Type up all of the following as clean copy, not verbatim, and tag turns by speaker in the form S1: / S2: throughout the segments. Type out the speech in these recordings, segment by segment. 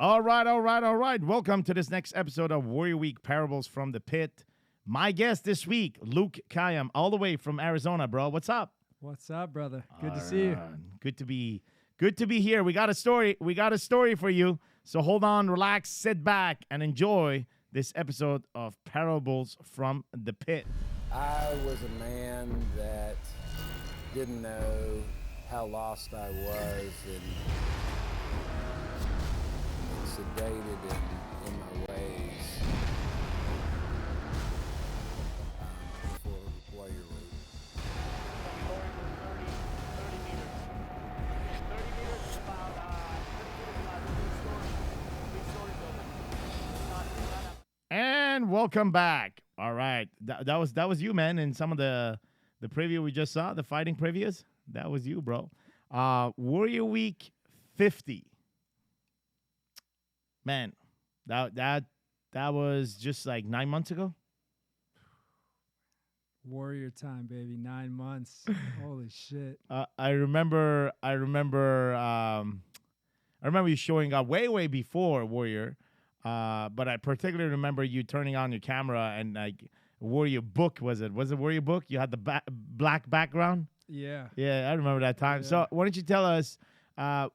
S1: All right. Welcome to this next episode of Warrior Week Parables from the Pit. My guest this week, Luke Kayyem, all the way from Arizona, bro. What's up?
S2: What's up, brother? Good to see you.
S1: Good to be here. We got a story for you. So hold on, relax, sit back, and enjoy this episode of Parables from the Pit.
S3: I was a man that didn't know how lost I was and sedated in my ways before Warrior Week.
S1: And welcome back. All right, that was you, man. In some of the preview we just saw, the fighting previews, that was you, bro. Warrior Week 50. Man, that was just like 9 months ago.
S2: Warrior time, baby. 9 months. Holy shit.
S1: I remember you showing up way before Warrior. But I particularly remember you turning on your camera and like Warrior Book, was it Warrior Book? You had the black background.
S2: Yeah.
S1: Yeah, I remember that time.
S2: Yeah.
S1: So why don't you tell us,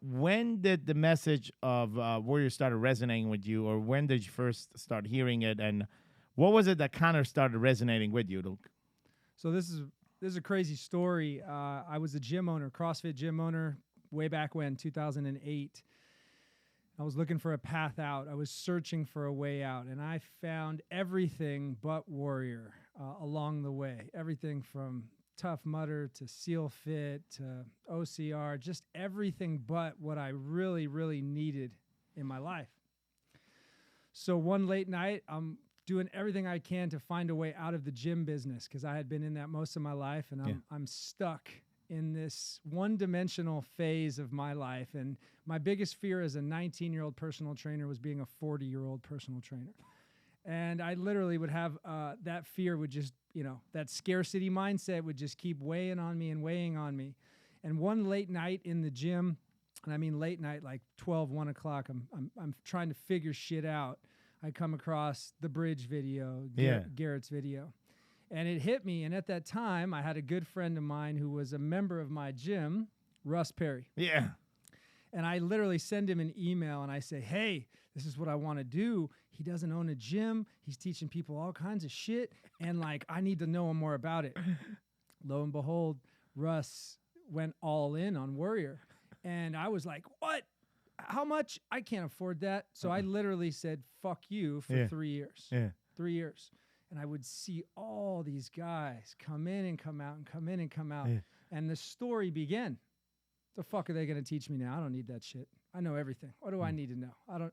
S1: when did the message of Warrior started resonating with you, or when did you first start hearing it, and what was it that kind of started resonating with you, Luke?
S2: So this is a crazy story. I was a gym owner, CrossFit gym owner, way back when, 2008. I was looking for a path out. I was searching for a way out, and I found everything but Warrior along the way. Everything from Tough Mudder to Seal Fit to OCR, just everything but what I really, really needed in my life. So one late night, I'm doing everything I can to find a way out of the gym business because I had been in that most of my life, and I'm stuck in this one-dimensional phase of my life. And my biggest fear as a 19-year-old personal trainer was being a 40-year-old personal trainer. And I literally would have that fear would just, that scarcity mindset would just keep weighing on me. And one late night in the gym, and I mean late night, like 12, 1 o'clock, I'm trying to figure shit out. I come across the Bridge video, Garrett's video. And it hit me. And at that time, I had a good friend of mine who was a member of my gym, Russ Perry.
S1: Yeah.
S2: And I literally send him an email and I say, hey, this is what I want to do. He doesn't own a gym. He's teaching people all kinds of shit. And like, I need to know more about it. Lo and behold, Russ went all in on Warrior. And I was like, what? How much? I can't afford that. So I literally said, fuck you for 3 years.
S1: Yeah.
S2: 3 years. And I would see all these guys come in and come out and come in and come out.
S1: Yeah.
S2: And the story began. The fuck are they going to teach me now? I don't need that shit. I know everything. What do I need to know? I don't,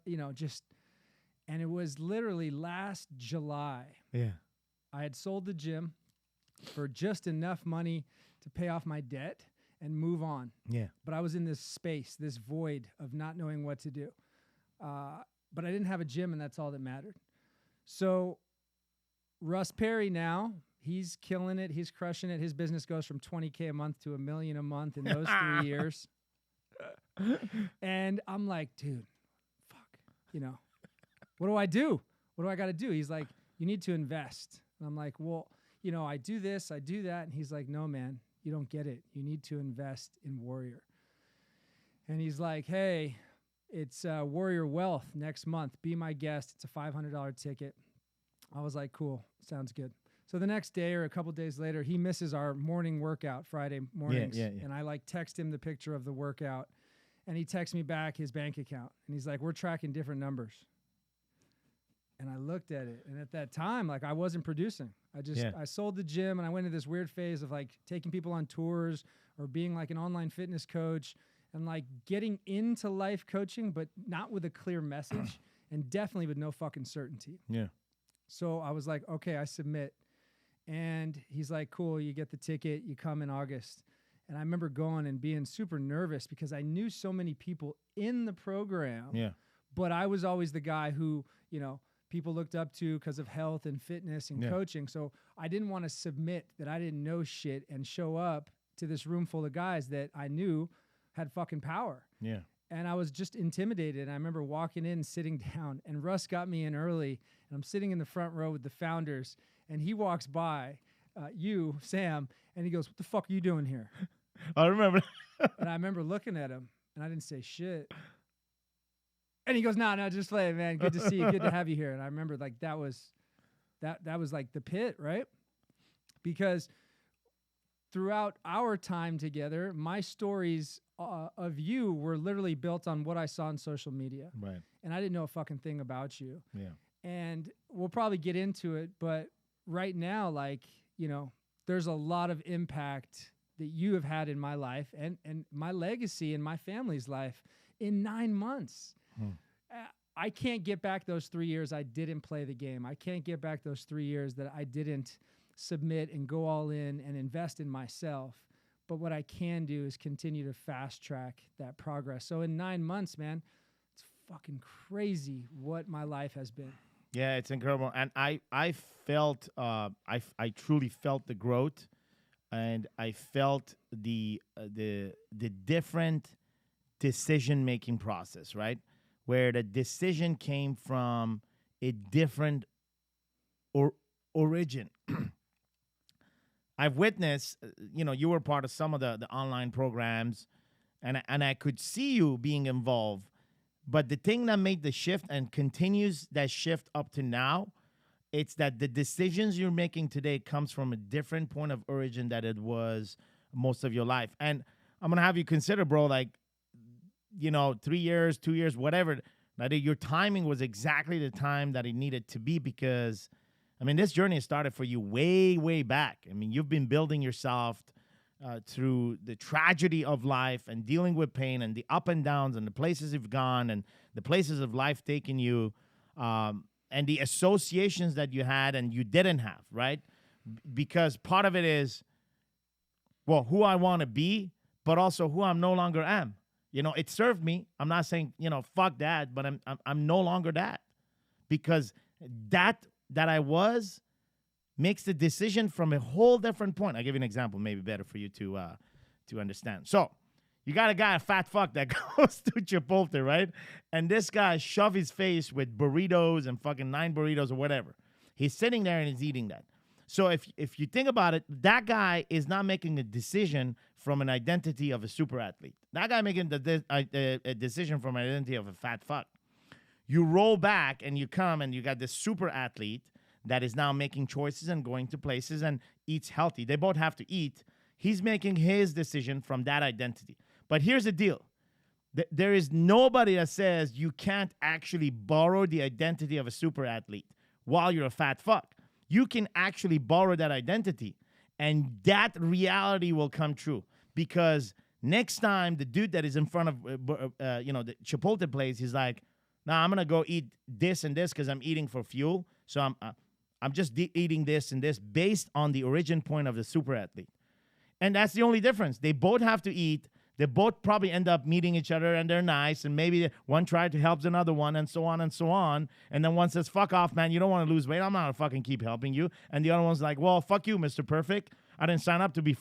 S2: and it was literally last July.
S1: Yeah.
S2: I had sold the gym for just enough money to pay off my debt and move on.
S1: Yeah.
S2: But I was in this space, this void of not knowing what to do. But I didn't have a gym, and that's all that mattered. So Russ Perry now, he's killing it. He's crushing it. His business goes from $20K a month to $1 million a month in those 3 years. And I'm like, dude, fuck, what do I do? What do I got to do? He's like, you need to invest. And I'm like, well, I do this, I do that. And he's like, no, man, you don't get it. You need to invest in Warrior. And he's like, hey, it's Warrior Wealth next month. Be my guest. It's a $500 ticket. I was like, cool, sounds good. So the next day or a couple days later, he misses our morning workout Friday mornings.
S1: Yeah.
S2: And I text him the picture of the workout, and he texts me back his bank account. And he's like, we're tracking different numbers. And I looked at it. And at that time, I wasn't producing. I sold the gym, and I went into this weird phase of taking people on tours or being like an online fitness coach and getting into life coaching, but not with a clear message and definitely with no fucking certainty.
S1: Yeah.
S2: So I was like, okay, I submit. And he's like, cool, you get the ticket, you come in August. And I remember going and being super nervous because I knew so many people in the program.
S1: Yeah.
S2: But I was always the guy who, people looked up to because of health and fitness and coaching. So I didn't want to submit that I didn't know shit and show up to this room full of guys that I knew had fucking power.
S1: Yeah.
S2: and I was just intimidated. And I remember walking in, sitting down, and Russ got me in early, and I'm sitting in the front row with the founders, and he walks by, you, Sam, and he goes, "What the fuck are you doing here?"
S1: I remember.
S2: And I remember looking at him, and I didn't say shit. And he goes, "No, just play it, man. Good to see you. Good to have you here." And I remember like that was like the pit, right? Because throughout our time together, my stories of you were literally built on what I saw on social media.
S1: Right.
S2: And I didn't know a fucking thing about you.
S1: Yeah.
S2: And we'll probably get into it, but right now, like, you know, there's a lot of impact that you have had in my life and my legacy in my family's life in 9 months. I can't get back those 3 years I didn't play the game. I can't get back those 3 years that I didn't submit and go all in and invest in myself. But what I can do is continue to fast track that progress. So in 9 months, man, it's fucking crazy what my life has been.
S1: Yeah, it's incredible. And I felt, I truly felt the growth, and I felt the different decision-making process, right? Where the decision came from a different origin. I've witnessed, you were part of some of the online programs, and I could see you being involved. But the thing that made the shift and continues that shift up to now, it's that the decisions you're making today comes from a different point of origin that it was most of your life. And I'm going to have you consider, bro, like, 3 years, 2 years, whatever, that your timing was exactly the time that it needed to be, because, I mean, this journey started for you way, way back. I mean, you've been building yourself through the tragedy of life and dealing with pain and the up and downs and the places you've gone and the places of life taking you, and the associations that you had and you didn't have, right? Because part of it is, well, who I want to be, but also who I'm no longer am. It served me. I'm not saying, fuck that, but I'm no longer that, because that I was makes the decision from a whole different point. I'll give you an example, maybe better for you to understand. So you got a guy, a fat fuck, that goes to Chipotle, right? And this guy shove his face with burritos and fucking 9 burritos or whatever. He's sitting there and he's eating that. So if you think about it, that guy is not making a decision from an identity of a super athlete. That guy making a decision from an identity of a fat fuck. You roll back and you come and you got this super athlete that is now making choices and going to places and eats healthy. They both have to eat. He's making his decision from that identity. But here's the deal. There is nobody that says you can't actually borrow the identity of a super athlete while you're a fat fuck. You can actually borrow that identity, and that reality will come true, because next time the dude that is in front of the Chipotle place, he's like, "Nah, I'm gonna go eat this and this because I'm eating for fuel. So I'm just eating this and this based on the origin point of the super athlete." And that's the only difference. They both have to eat. They both probably end up meeting each other, and they're nice, and maybe one tried to help another one, and so on and so on. And then one says, "Fuck off, man. You don't want to lose weight. I'm not going to fucking keep helping you." And the other one's like, "Well, fuck you, Mr. Perfect. I didn't sign up to be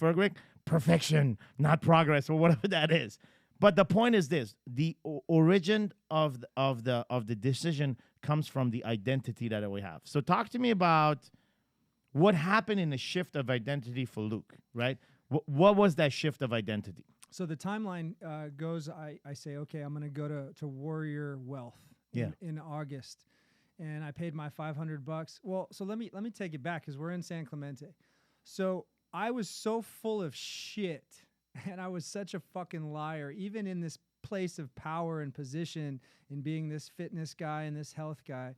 S1: perfection, not progress," or whatever that is. But the point is this: the origin of the decision comes from the identity that we have. So talk to me about what happened in the shift of identity for Luke, right? What was that shift of identity?
S2: So the timeline goes, I say, okay, I'm going to go to Warrior Wealth in August. And I paid my $500. Well, so let me take it back, because we're in San Clemente. So I was so full of shit, and I was such a fucking liar, even in this place of power and position in being this fitness guy and this health guy,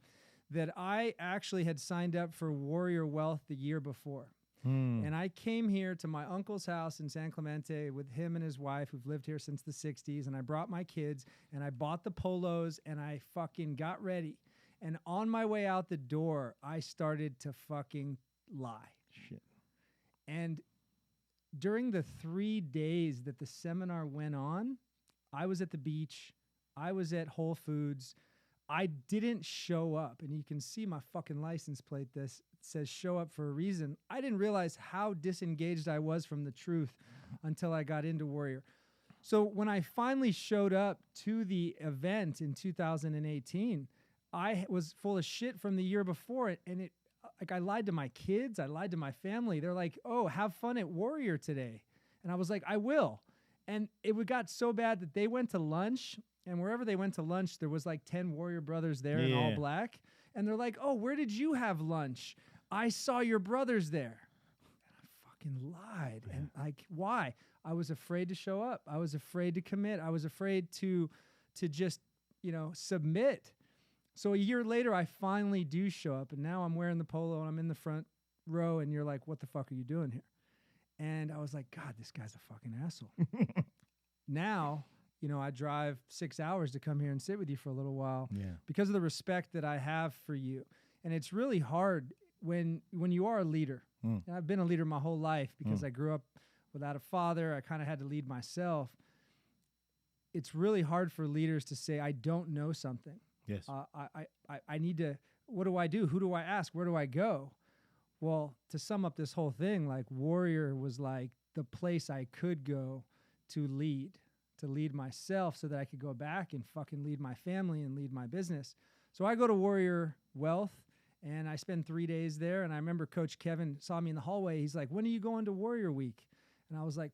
S2: that I actually had signed up for Warrior Wealth the year before. And I came here to my uncle's house in San Clemente with him and his wife, who've lived here since the 60s. And I brought my kids, and I bought the polos, and I fucking got ready. And on my way out the door, I started to fucking lie.
S1: Shit.
S2: And during the 3 days that the seminar went on, I was at the beach. I was at Whole Foods. I didn't show up, and you can see my fucking license plate. This says show up for a reason. I didn't realize how disengaged I was from the truth until I got into Warrior. So when I finally showed up to the event in 2018, I was full of shit from the year before it, and like I lied to my kids, I lied to my family. They're like, "Oh, have fun at Warrior today," and I was like, "I will." And it got so bad that they went to lunch, and wherever they went to lunch, there was like 10 Warrior brothers there in all black, and they're like, "Oh, where did you have lunch? I saw your brothers there." And I fucking lied, and like, why? I was afraid to show up. I was afraid to commit. I was afraid to just, submit. So a year later, I finally do show up, and now I'm wearing the polo, and I'm in the front row, and you're like, what the fuck are you doing here? And I was like, God, this guy's a fucking asshole. Now, I drive 6 hours to come here and sit with you for a little while because of the respect that I have for you. And it's really hard when you are a leader. And I've been a leader my whole life because I grew up without a father. I kind of had to lead myself. It's really hard for leaders to say, I don't know something.
S1: Yes.
S2: I need to, what do I do? Who do I ask? Where do I go? Well, to sum up this whole thing, like Warrior was like the place I could go to lead myself so that I could go back and fucking lead my family and lead my business. So I go to Warrior Wealth and I spend 3 days there. And I remember Coach Kevin saw me in the hallway. He's like, when are you going to Warrior Week? And I was like,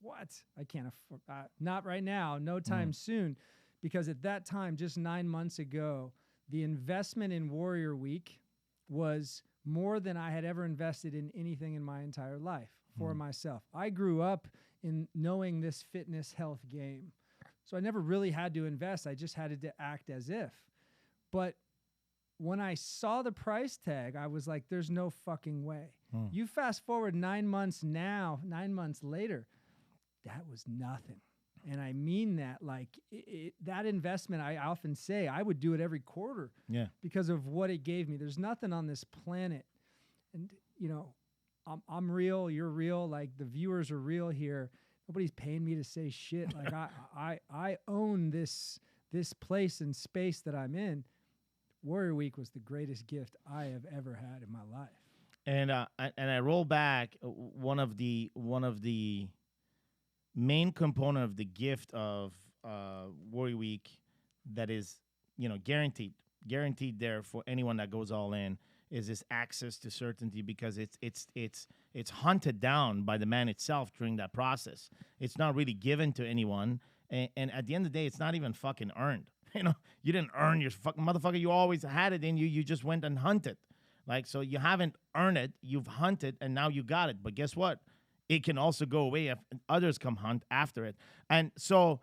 S2: what? I can't afford, not right now, no time soon. Because at that time, just 9 months ago, the investment in Warrior Week was more than I had ever invested in anything in my entire life for myself. I grew up in knowing this fitness health game. So I never really had to invest. I just had to act as if. But when I saw the price tag, I was like, there's no fucking way. You fast forward 9 months now, 9 months later, that was nothing. And I mean that, like that investment, I often say I would do it every quarter because of what it gave me. There's nothing on this planet. And, I'm real, you're real, like the viewers are real here. Nobody's paying me to say shit. Like I own this place and space that I'm in. Warrior Week was the greatest gift I have ever had in my life.
S1: And I roll back one of the main component of the gift of Warrior Week that is, guaranteed there for anyone that goes all in is this access to certainty because it's hunted down by the man itself during that process. It's not really given to anyone, and at the end of the day, it's not even fucking earned. You didn't earn your fucking motherfucker. You always had it in you. You just went and hunted. Like, so you haven't earned it. You've hunted, and now you got it. But guess what? It can also go away if others come hunt after it. And so,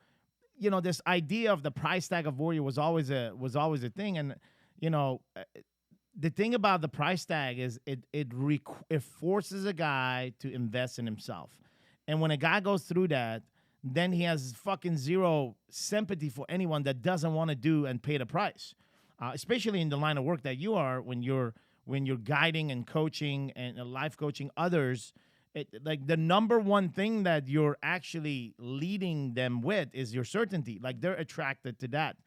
S1: this idea of the price tag of Warrior was always a thing. And, the thing about the price tag is it forces a guy to invest in himself. And when a guy goes through that, then he has fucking zero sympathy for anyone that doesn't want to do and pay the price. Especially in the line of work that you are when you're guiding and coaching and life coaching others. Like the number one thing that you're actually leading them with is your certainty. Like they're attracted to that.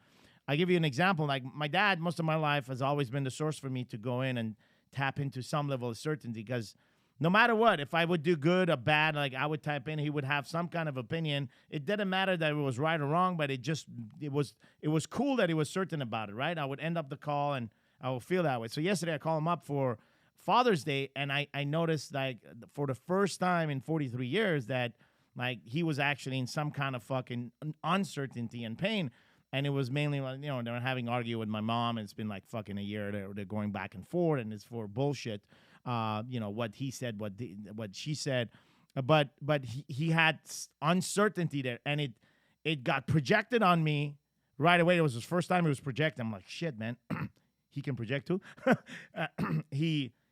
S1: I give you an example. Like my dad, most of my life has always been the source for me to go in and tap into some level of certainty because no matter what, if I would do good or bad, like I would type in, he would have some kind of opinion. It didn't matter that it was right or wrong, but it was cool that he was certain about it, right? I would end up the call and I would feel that way. So yesterday I called him up for Father's Day, and I noticed, like, for the first time in 43 years that, like, he was actually in some kind of fucking uncertainty and pain. And it was mainly, like, they're having argued with my mom, and it's been, like, fucking a year. They're going back and forth, and it's for bullshit. What he said, what she said. But he had uncertainty there, and it got projected on me right away. It was his first time it was projected. I'm like, shit, man. He can project too.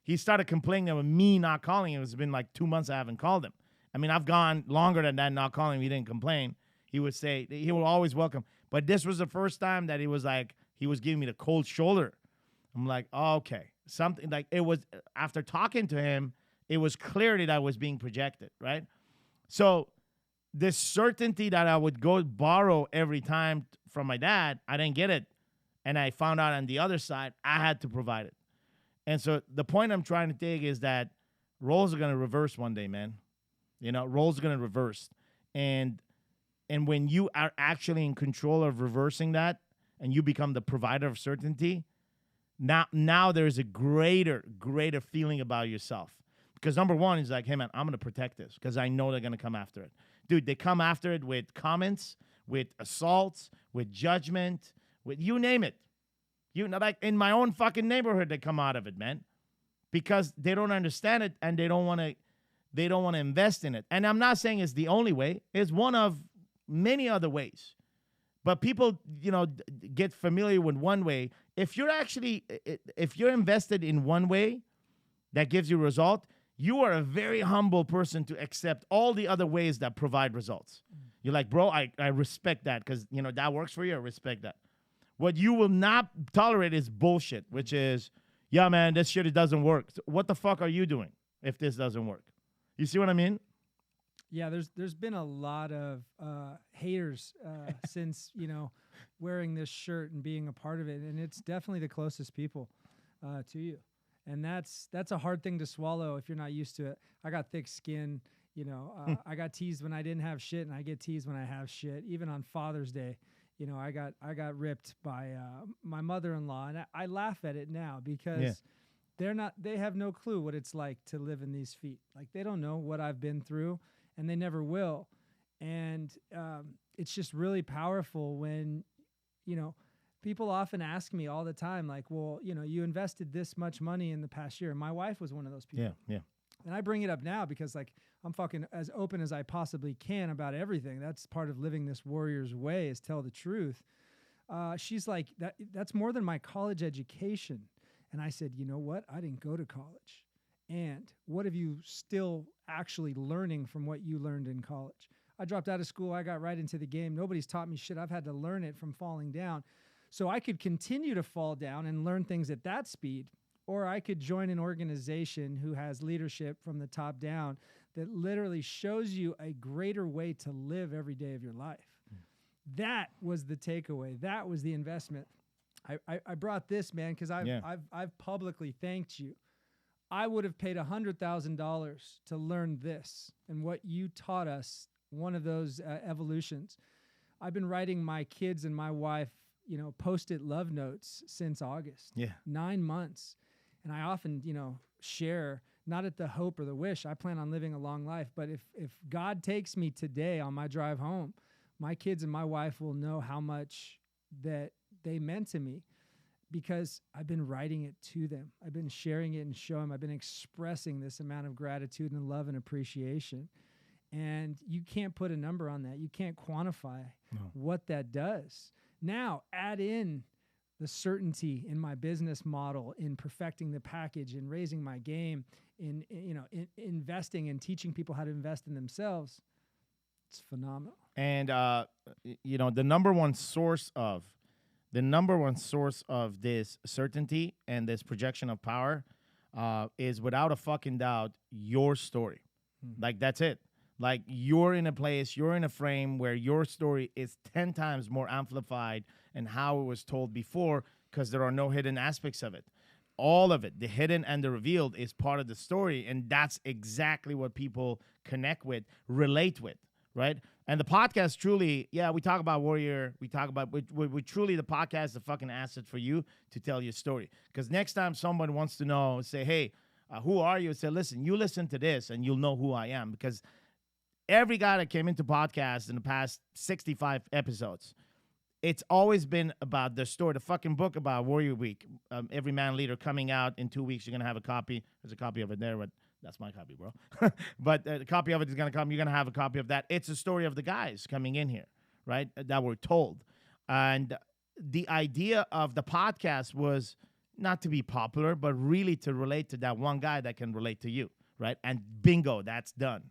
S1: He started complaining about me not calling him. It's been like 2 months I haven't called him. I mean, I've gone longer than that not calling him. He didn't complain. He would say, he will always welcome. But this was the first time that he was giving me the cold shoulder. I'm like, oh, okay. Something like it was, after talking to him, it was clear that I was being projected, right? So this certainty that I would go borrow every time from my dad, I didn't get it. And I found out on the other side, I had to provide it. And so the point I'm trying to take is that roles are going to reverse one day, man. Roles are going to reverse. And And when you are actually in control of reversing that and you become the provider of certainty, now there's a greater feeling about yourself. Because number one is like, hey, man, I'm going to protect this because I know they're going to come after it. Dude, they come after it with comments, with assaults, with judgment, with you name it. You know, like in my own fucking neighborhood, they come out of it, man, because they don't understand it and they don't want to invest in it. And I'm not saying it's the only way. It's one of many other ways. But people, get familiar with one way. If you're invested in one way that gives you a result, you are a very humble person to accept all the other ways that provide results. You're like, bro, I respect that because, that works for you. I respect that. What you will not tolerate is bullshit, which is, yeah, man, this shit, it doesn't work. So what the fuck are you doing if this doesn't work? You see what I mean?
S2: Yeah, there's been a lot of haters since, wearing this shirt and being a part of it. And it's definitely the closest people to you. And that's a hard thing to swallow if you're not used to it. I got thick skin, I got teased when I didn't have shit, and I get teased when I have shit. Even on Father's Day, I got ripped by my mother-in-law, and I laugh at it now because they have no clue what it's like to live in these feet. Like, they don't know what I've been through, and they never will. And it's just really powerful when, people often ask me all the time, like, well, you invested this much money in the past year. And my wife was one of those people.
S1: Yeah.
S2: And I bring it up now because, like, I'm fucking as open as I possibly can about everything. That's part of living this warrior's way, is tell the truth. She's like, that's more than my college education. And I said, you know what? I didn't go to college. And what have you still actually learning from what you learned in college? I dropped out of school. I got right into the game. Nobody's taught me shit. I've had to learn it from falling down. So I could continue to fall down and learn things at that speed, or I could join an organization who has leadership from the top down that literally shows you a greater way to live every day of your life. That was the takeaway. That was the investment. I brought this, man, because I've publicly thanked you. I would have paid $100,000 to learn this and what you taught us, one of those evolutions. I've been writing my kids and my wife, post-it love notes since August.
S1: Yeah.
S2: 9 months. And I often, share, not at the hope or the wish. I plan on living a long life. But if God takes me today on my drive home, my kids and my wife will know how much that they meant to me, because I've been writing it to them. I've been sharing it and showing them. I've been expressing this amount of gratitude and love and appreciation. And you can't put a number on that. You can't quantify what that does. Now, add in the certainty in my business model, in perfecting the package, in raising my game, in investing and teaching people how to invest in themselves. It's phenomenal.
S1: And the number one source of this certainty and this projection of power is, without a fucking doubt, your story. Like, that's it. Like, you're in a place, you're in a frame where your story is 10 times more amplified and how it was told before, because there are no hidden aspects of it. All of it, the hidden and the revealed, is part of the story, and that's exactly what people connect with, relate with, right? And the podcast truly, we talk about Warrior, we truly, the podcast is a fucking asset for you to tell your story. Because next time someone wants to know, say, hey, who are you? Say, listen, you listen to this and you'll know who I am. Because every guy that came into podcasts in the past 65 episodes, it's always been about the story. The fucking book about Warrior Week, Every Man Leader, coming out in 2 weeks. You're going to have a copy. There's a copy of it there, but that's my copy, bro. But a copy of it is going to come. You're going to have a copy of that. It's a story of the guys coming in here, right, that were told. And the idea of the podcast was not to be popular, but really to relate to that one guy that can relate to you, right? And bingo, that's done.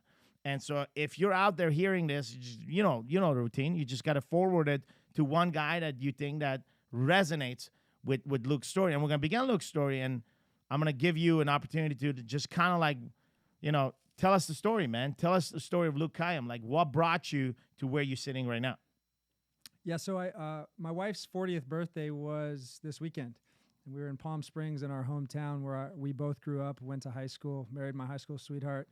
S1: And so if you're out there hearing this, you know the routine. You just got to forward it to one guy that you think that resonates with Luke's story. And we're going to begin Luke's story, and I'm going to give you an opportunity to just kind of like, tell us the story, man. Tell us the story of Luke Kayyem. Like, what brought you to where you're sitting right now?
S2: Yeah, so my wife's 40th birthday was this weekend. And we were in Palm Springs in our hometown where we both grew up, went to high school, married my high school sweetheart.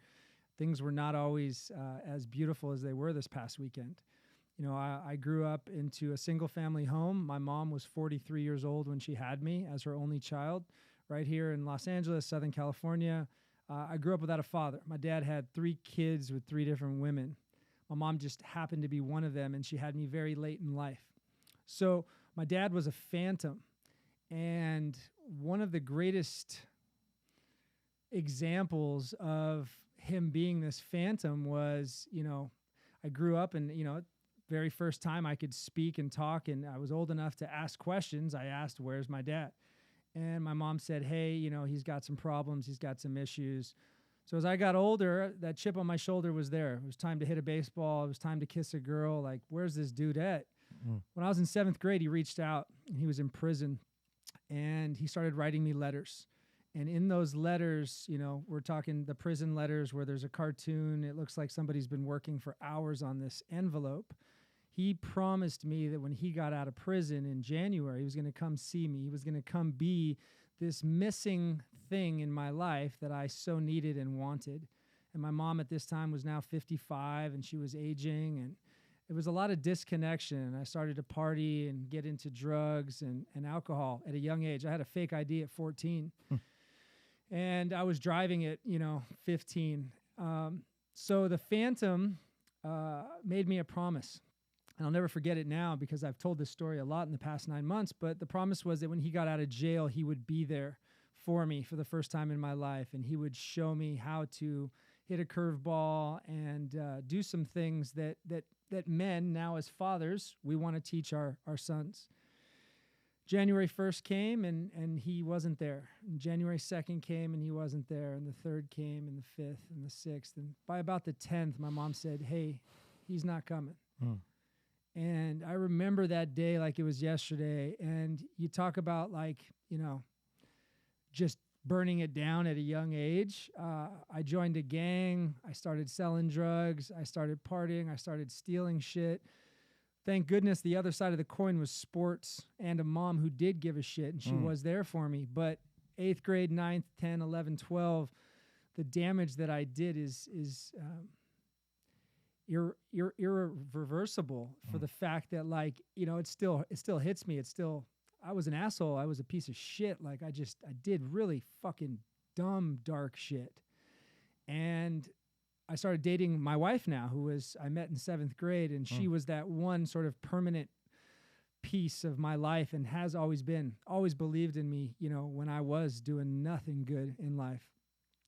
S2: Things were not always as beautiful as they were this past weekend. I grew up into a single family home. My mom was 43 years old when she had me as her only child, right here in Los Angeles, Southern California. I grew up without a father. My dad had 3 kids with 3 different women. My mom just happened to be one of them, and she had me very late in life. So my dad was a phantom. And one of the greatest examples of him being this phantom was, I grew up and, very first time I could speak and talk and I was old enough to ask questions, I asked, "Where's my dad?" And my mom said, "Hey, he's got some problems. He's got some issues." So as I got older, that chip on my shoulder was there. It was time to hit a baseball. It was time to kiss a girl. Like, where's this dude at? When I was in 7th grade, he reached out and he was in prison and he started writing me letters. And in those letters, we're talking the prison letters where there's a cartoon. It looks like somebody's been working for hours on this envelope. He promised me that when he got out of prison in January, he was going to come see me. He was going to come be this missing thing in my life that I so needed and wanted. And my mom at this time was now 55 and she was aging. And it was a lot of disconnection. I started to party and get into drugs and alcohol at a young age. I had a fake ID at 14. And I was driving at, 15. So the Phantom made me a promise. And I'll never forget it now because I've told this story a lot in the past 9 months. But the promise was that when he got out of jail, he would be there for me for the first time in my life. And he would show me how to hit a curveball and do some things that men, now as fathers, we want to teach our sons. January 1st came and he wasn't there. And January 2nd came and he wasn't there. And the 3rd came and the 5th and the 6th. And by about the 10th, my mom said, "Hey, he's not coming." And I remember that day like it was yesterday. And you talk about just burning it down at a young age. I joined a gang. I started selling drugs. I started partying. I started stealing shit. Thank goodness the other side of the coin was sports and a mom who did give a shit, and she was there for me. But 8th grade, 9th, 10, 11, 12, the damage that I did is irreversible for the fact that it still hits me. I was an asshole. I was a piece of shit. I did really fucking dumb, dark shit. And I started dating my wife now, I met in 7th grade, and she was that one sort of permanent piece of my life and has always believed in me, when I was doing nothing good in life.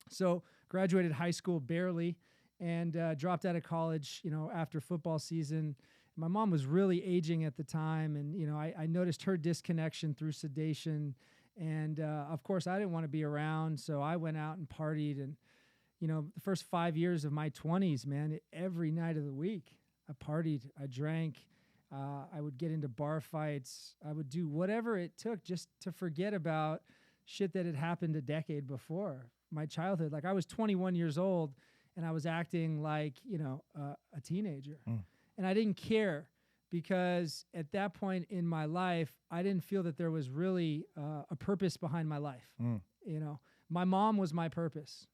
S2: So graduated high school barely and dropped out of college, after football season. My mom was really aging at the time, and, I noticed her disconnection through sedation. And, of course, I didn't want to be around, so I went out and partied. And, the first 5 years of my 20s, man, every night of the week, I partied, I drank, I would get into bar fights. I would do whatever it took just to forget about shit that had happened a decade before, my childhood. I was 21 years old, and I was acting like, a teenager. And I didn't care because at that point in my life, I didn't feel that there was really a purpose behind my life. My mom was my purpose.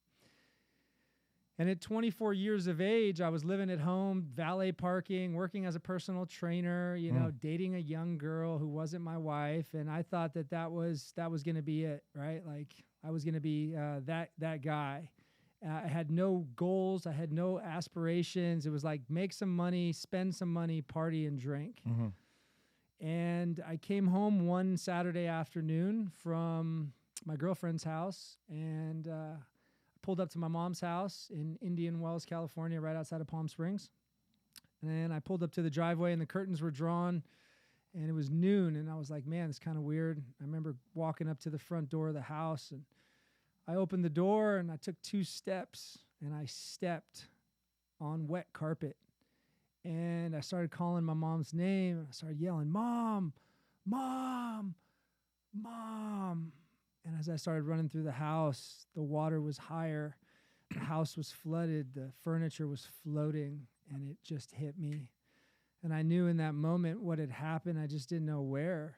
S2: And at 24 years of age, I was living at home, valet parking, working as a personal trainer, dating a young girl who wasn't my wife. And I thought that was going to be it, right? I was going to be that guy. I had no goals. I had no aspirations. It was make some money, spend some money, party and drink. And I came home one Saturday afternoon from my girlfriend's house and pulled up to my mom's house in Indian Wells, California, right outside of Palm Springs. And I pulled up to the driveway and the curtains were drawn and it was noon. And I was like, man, it's kind of weird. I remember walking up to the front door of the house and I opened the door and I took 2 steps and I stepped on wet carpet. And I started calling my mom's name. I started yelling, "Mom, Mom, Mom." And as I started running through the house, the water was higher. The house was flooded. The furniture was floating and it just hit me. And I knew in that moment what had happened. I just didn't know where.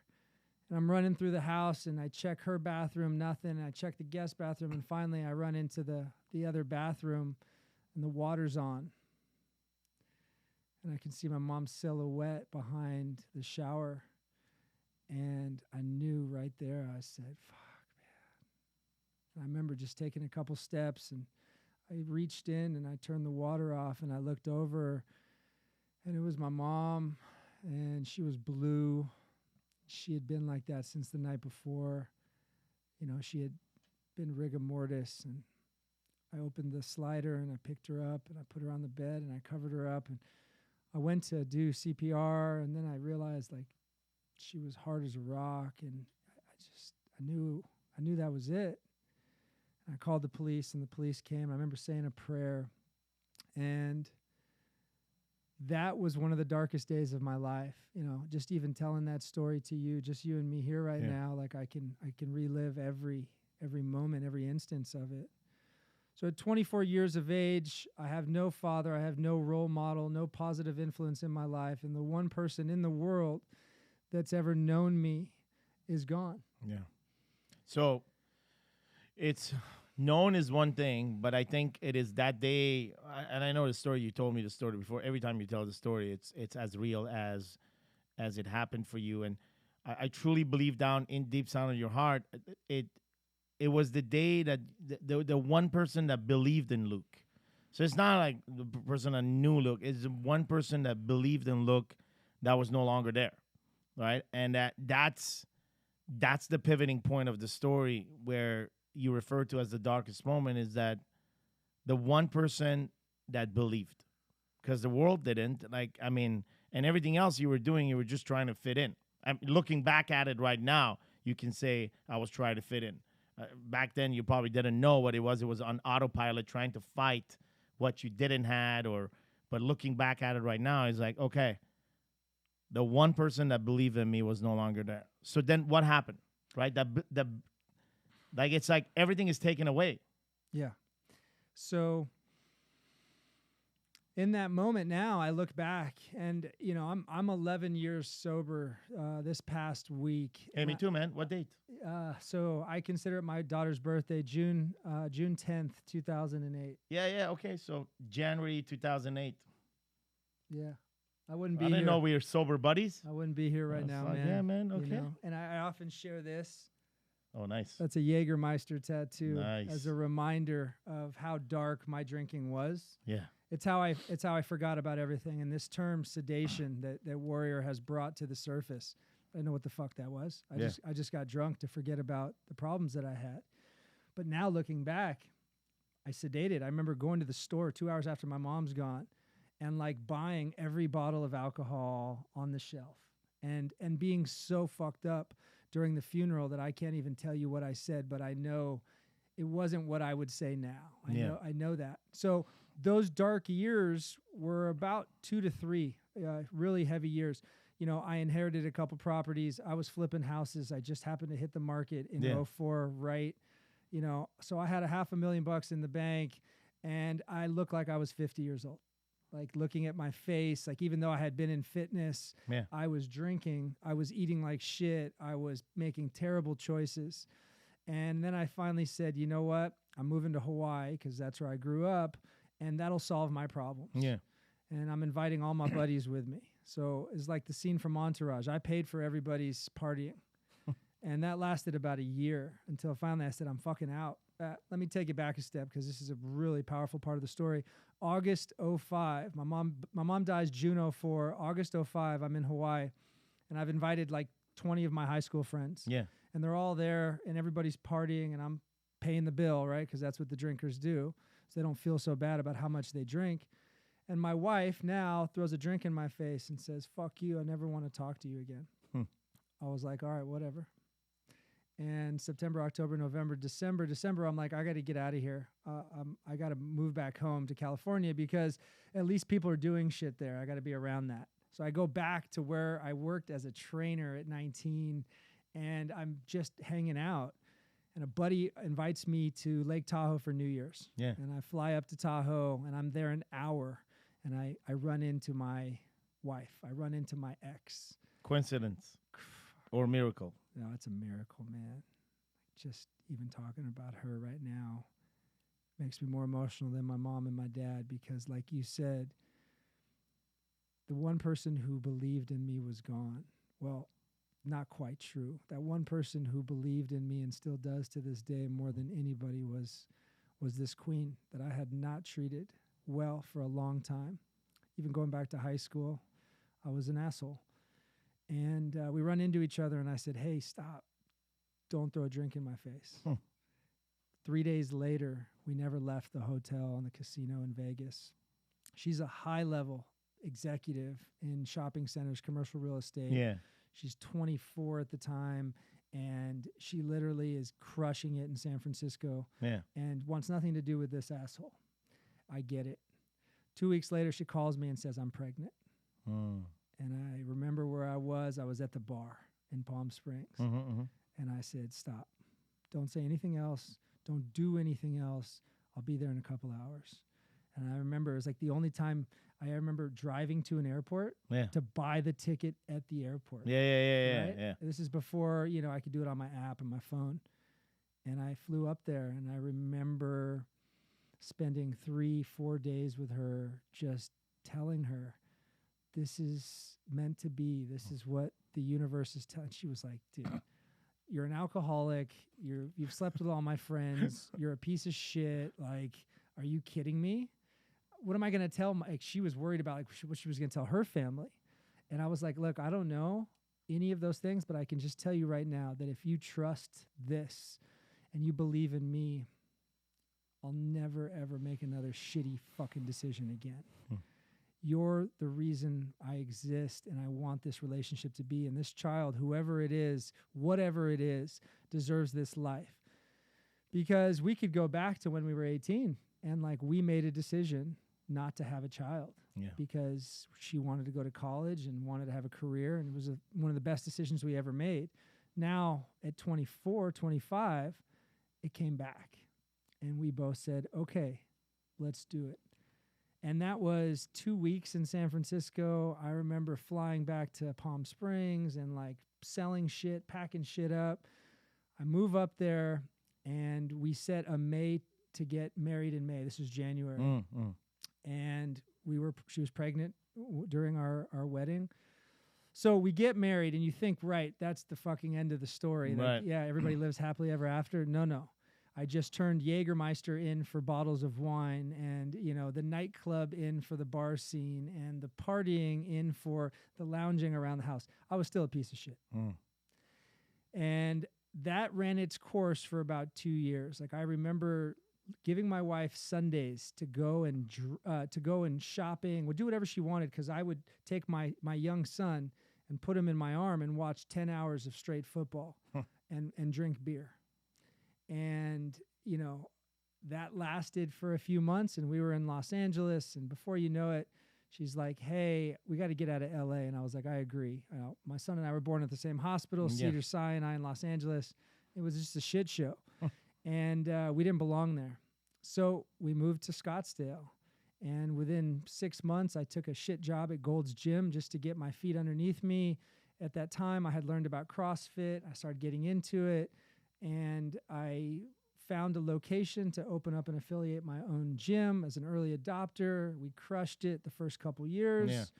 S2: And I'm running through the house and I check her bathroom, nothing. And I check the guest bathroom and finally I run into the other bathroom and the water's on. and I can see my mom's silhouette behind the shower. And I knew right there, I said, fuck, man. And I remember just taking a couple steps, and I reached in and I turned the water off, and I looked over, and it was my mom, and she was blue. She had been like that since the night before. You know, she had been rigor mortis, and I opened the slider and I picked her up and I put her on the bed and I covered her up, and I went to do CPR, and then I realized like she was hard as a rock, and I knew that was it. And I called the police, and the police came. I remember saying a prayer, and that was one of the darkest days of my life. You know, just even telling that story to you, just you and me here right now, like I can relive every moment, every instance of it. So at 24 years of age, I have no father, I have no role model, no positive influence in my life, and the one person in the world that's ever known me is gone.
S1: Yeah. So it's known is one thing, but I think it is that day, and I know the story, you told me the story before. Every time you tell the story, it's as real as it happened for you. And I truly believe down in deep sound of your heart, it was the day that the one person that believed in Luke. So it's not like the person that knew Luke. It's the one person that believed in Luke that was no longer there, right? And that's the pivoting point of the story where you refer to as the darkest moment, is that the one person that believed, because the world didn't. And everything else you were doing, you were just trying to fit in. Looking back at it right now, you can say I was trying to fit in. Back then, you probably didn't know what it was. It was on autopilot, trying to fight what you didn't had. But looking back at it right now, it's like, okay, the one person that believed in me was no longer there. So then what happened, right? It's like everything is taken away.
S2: Yeah. So in that moment now, I look back, and you know, I'm 11 years sober this past week.
S1: Hey, me too, man. What date?
S2: So I consider it my daughter's birthday, June 10th, 2008.
S1: Yeah. Okay, so January 2008.
S2: Yeah. I wouldn't be
S1: I
S2: here.
S1: didn't know we were sober buddies.
S2: I wouldn't be here right now, man.
S1: Yeah, man. Okay.
S2: You know? And I often share this.
S1: Oh, nice.
S2: That's a Jägermeister tattoo.
S1: Nice.
S2: As a reminder of how dark my drinking was.
S1: Yeah.
S2: It's how I forgot about everything. And this term sedation that Warrior has brought to the surface, I didn't know what the fuck that was. I just got drunk to forget about the problems that I had. But now looking back, I sedated. I remember going to the store 2 hours after my mom's gone, and like buying every bottle of alcohol on the shelf, and being so fucked up during the funeral that I can't even tell you what I said, but I know it wasn't what I would say now. I know that. So those dark years were about 2 to 3 really heavy years. You know, I inherited a couple properties. I was flipping houses. I just happened to hit the market in 2004, right? You know, so I had $500,000 in the bank, and I looked like I was 50 years old. Like looking at my face, like even though I had been in fitness, I was drinking, I was eating like shit, I was making terrible choices. And then I finally said, you know what? I'm moving to Hawaii because that's where I grew up, and that'll solve my problems. Yeah. And I'm inviting all my buddies with me. So it's like the scene from Entourage. I paid for everybody's partying. And that lasted about a year until finally I said, I'm fucking out. Let me take it back a step because this is a really powerful part of the story. August 05, my mom dies June 04. August 05, I'm in Hawaii, and I've invited like 20 of my high school friends. Yeah. And they're all there, and everybody's partying, and I'm paying the bill, right? Because that's what the drinkers do. So they don't feel so bad about how much they drink. And my wife now throws a drink in my face and says, fuck you, I never want to talk to you again. I was like, all right, whatever. And September, October, November, December, I'm like, I got to get out of here. I got to move back home to California because at least people are doing shit there. I got to be around that. So I go back to where I worked as a trainer at 19, and I'm just hanging out. And a buddy invites me to Lake Tahoe for New Year's. Yeah. And I fly up to Tahoe, and I'm there an hour, and I run into my wife. I run into my ex.
S1: Coincidence or miracle?
S2: No, it's a miracle, man. Just even talking about her right now makes me more emotional than my mom and my dad because, like you said, the one person who believed in me was gone. Well, not quite true. That one person who believed in me and still does to this day more than anybody was this queen that I had not treated well for a long time. Even going back to high school, I was an asshole. And we run into each other, and I said, hey, stop. Don't throw a drink in my face. 3 days later, we never left the hotel and the casino in Vegas. She's a high-level executive in shopping centers, commercial real estate.
S1: Yeah.
S2: She's 24 at the time, and she literally is crushing it in San Francisco.
S1: Yeah.
S2: And wants nothing to do with this asshole. I get it. 2 weeks later, she calls me and says, I'm pregnant.
S1: Mm.
S2: And I remember where I was. I was at the bar in Palm Springs.
S1: Mm-hmm, mm-hmm.
S2: And I said, stop. Don't say anything else. Don't do anything else. I'll be there in a couple hours. And I remember it was like the only time I remember driving to an airport to buy the ticket at the airport.
S1: Yeah.
S2: Right? This is before, I could do it on my app and my phone. And I flew up there, and I remember spending 3-4 days with her, just telling her, this is meant to be. This is what the universe is telling. She was like, dude, you're an alcoholic. You've slept with all my friends. You're a piece of shit. Like, are you kidding me? What am I going to tell she was worried about what she was going to tell her family. And I was like, look, I don't know any of those things, but I can just tell you right now that if you trust this and you believe in me, I'll never, ever make another shitty fucking decision again. You're the reason I exist, and I want this relationship to be. And this child, whoever it is, whatever it is, deserves this life. Because we could go back to when we were 18 and we made a decision not to have a child because she wanted to go to college and wanted to have a career. And it was one of the best decisions we ever made. Now at 24, 25, it came back. And we both said, okay, let's do it. And that was 2 weeks in San Francisco. I remember flying back to Palm Springs and selling shit, packing shit up. I move up there, and we set a May to get married in May. This was January. And she was pregnant during our wedding. So we get married, and you think, right, that's the fucking end of the story.
S1: Right.
S2: Everybody lives happily ever after. No. I just turned Jägermeister in for bottles of wine, and the nightclub in for the bar scene, and the partying in for the lounging around the house. I was still a piece of shit. And that ran its course for about 2 years. I remember giving my wife Sundays to go and shopping, would do whatever she wanted, because I would take my young son and put him in my arm and watch 10 hours of straight football and drink beer. And, that lasted for a few months, and we were in Los Angeles. And before you know it, she's like, hey, we got to get out of LA. And I was like, I agree. My son and I were born at the same hospital, Cedars-Sinai in Los Angeles. It was just a shit show. And we didn't belong there. So we moved to Scottsdale. And within 6 months, I took a shit job at Gold's Gym just to get my feet underneath me. At that time, I had learned about CrossFit. I started getting into it. And I found a location to open up and affiliate my own gym as an early adopter. We crushed it the first couple years,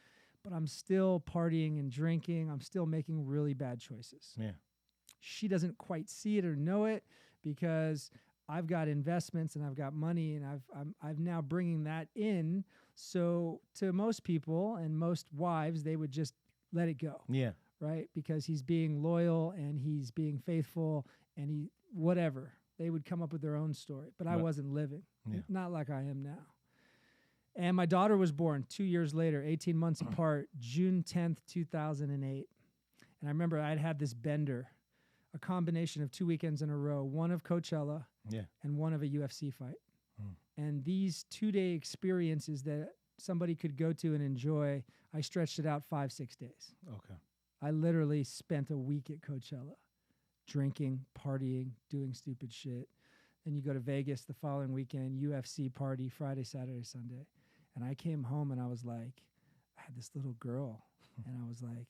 S2: but I'm still partying and drinking. I'm still making really bad choices. She doesn't quite see it or know it because I've got investments and I've got money, and I'm now bringing that in. So to most people and most wives, they would just let it go. Right? Because he's being loyal and he's being faithful. And whatever, they would come up with their own story. But I wasn't living, not like I am now. And my daughter was born 2 years later, 18 months apart, June 10th, 2008. And I remember I'd had this bender, a combination of 2 weekends in a row, one of Coachella and one of a UFC fight. And these 2-day experiences that somebody could go to and enjoy, I stretched it out 5-6 days.
S1: Okay.
S2: I literally spent a week at Coachella. Drinking, partying, doing stupid shit. Then you go to Vegas the following weekend, UFC party, Friday, Saturday, Sunday. And I came home and I was like, I had this little girl. And I was like,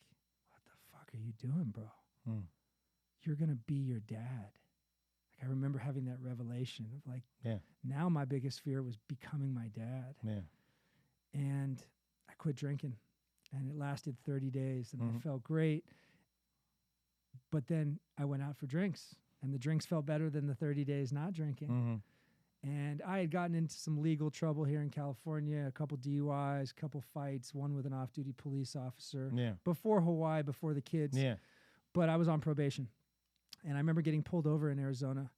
S2: what the fuck are you doing, bro? You're going to be your dad. I remember having that revelation of now my biggest fear was becoming my dad. And I quit drinking. and it lasted 30 days, and I felt great. But then I went out for drinks, and the drinks felt better than the 30 days not drinking. And I had gotten into some legal trouble here in California, a couple DUIs, a couple fights, one with an off-duty police officer. Before Hawaii, before the kids. But I was on probation. And I remember getting pulled over in Arizona.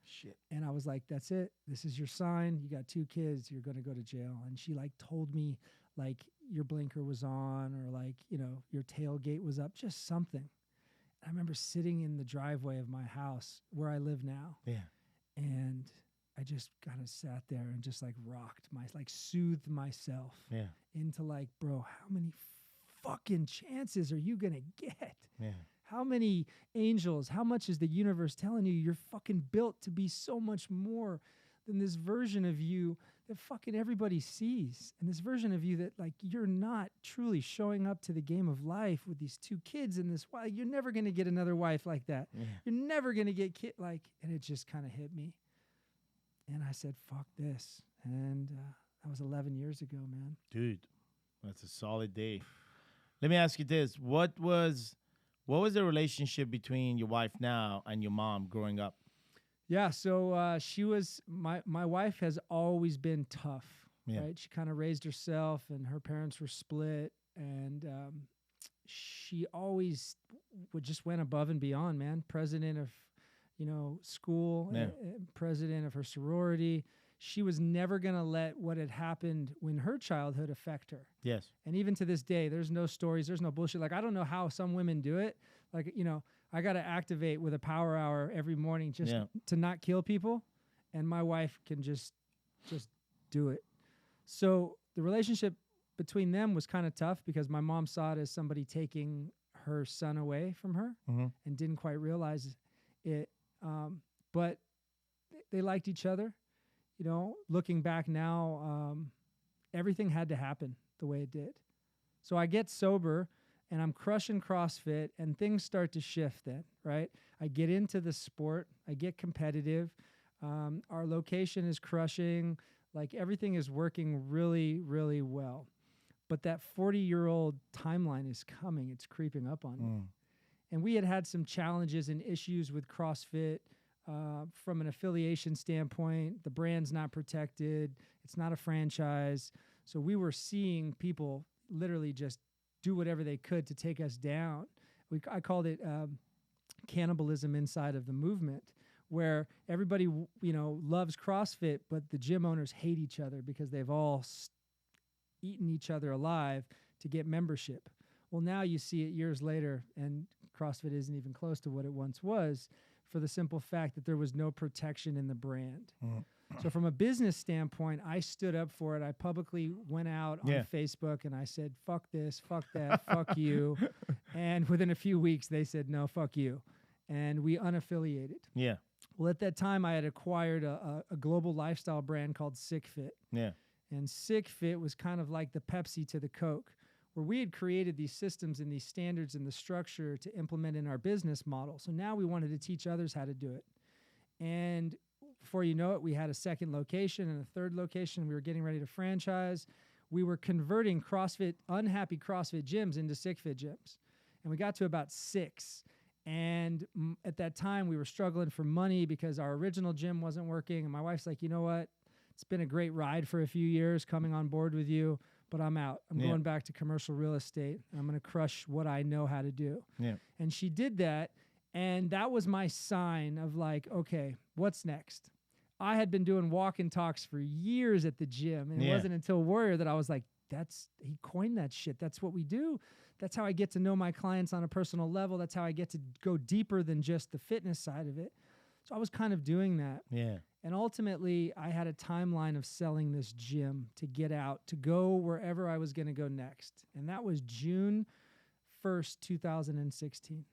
S2: And I was like, that's it. This is your sign. You got 2 kids. You're going to go to jail. And she like told me like your blinker was on, or like, you know, your tailgate was up, just something. I remember sitting in the driveway of my house where I live now. And I just kind of sat there and just like rocked soothed myself into like, bro, how many fucking chances are you going to get? How many angels, how much is the universe telling you you're fucking built to be so much more than this version of you that fucking everybody sees, and this version of you that like you're not truly showing up to the game of life with these 2 kids and this wife. You're never going to get another wife like that. You're never going to get and it just kind of hit me. And I said, fuck this. And that was 11 years ago, man.
S1: Dude, that's a solid day. Let me ask you this. What was the relationship between your wife now and your mom growing up?
S2: Yeah, so she was, my wife has always been tough, right? She kind of raised herself, and her parents were split, and she always just went above and beyond, man. President of, you know, school, president of her sorority. She was never going to let what had happened in her childhood affect her. And even to this day, there's no stories, there's no bullshit. Like, I don't know how some women do it. Like, you know, I got to activate with a power hour every morning just to not kill people. And my wife can just do it. So the relationship between them was kind of tough because my mom saw it as somebody taking her son away from her and didn't quite realize it. But they liked each other. You know, looking back now, everything had to happen the way it did. So I get sober and I'm crushing CrossFit, and things start to shift then, right? I get into the sport. I get competitive. Our location is crushing. Like, everything is working really, really well. But that 40-year-old timeline is coming. It's creeping up on me. And we had some challenges and issues with CrossFit. From an affiliation standpoint, the brand's not protected. It's not a franchise. So we were seeing people literally just do whatever they could to take us down. I called it cannibalism inside of the movement, where everybody, you know, loves CrossFit, but the gym owners hate each other because they've all eaten each other alive to get membership. Well, now you see it years later, and CrossFit isn't even close to what it once was, for the simple fact that there was no protection in the brand. So from a business standpoint, I stood up for it. I publicly went out on Facebook and I said, fuck this, fuck that, fuck you. And within a few weeks, they said, no, fuck you. And we unaffiliated. Well, at that time, I had acquired a global lifestyle brand called SickFit. And SickFit was kind of like the Pepsi to the Coke, where we had created these systems and these standards and the structure to implement in our business model. So now we wanted to teach others how to do it. And before you know it, we had a second location and a third location. We were getting ready to franchise. We were converting unhappy CrossFit gyms into SickFit gyms. And we got to about 6. And at that time, we were struggling for money because our original gym wasn't working. And my wife's like, you know what? It's been a great ride for a few years coming on board with you, but I'm out. I'm going back to commercial real estate, and I'm going to crush what I know how to do. And she did that, and that was my sign of like, okay, what's next? I had been doing walk and talks for years at the gym, and it wasn't until Warrior that I was like, he coined that shit. That's what we do. That's how I get to know my clients on a personal level. That's how I get to go deeper than just the fitness side of it. So I was kind of doing that. And ultimately, I had a timeline of selling this gym to get out, to go wherever I was going to go next. And that was June 1st, 2016.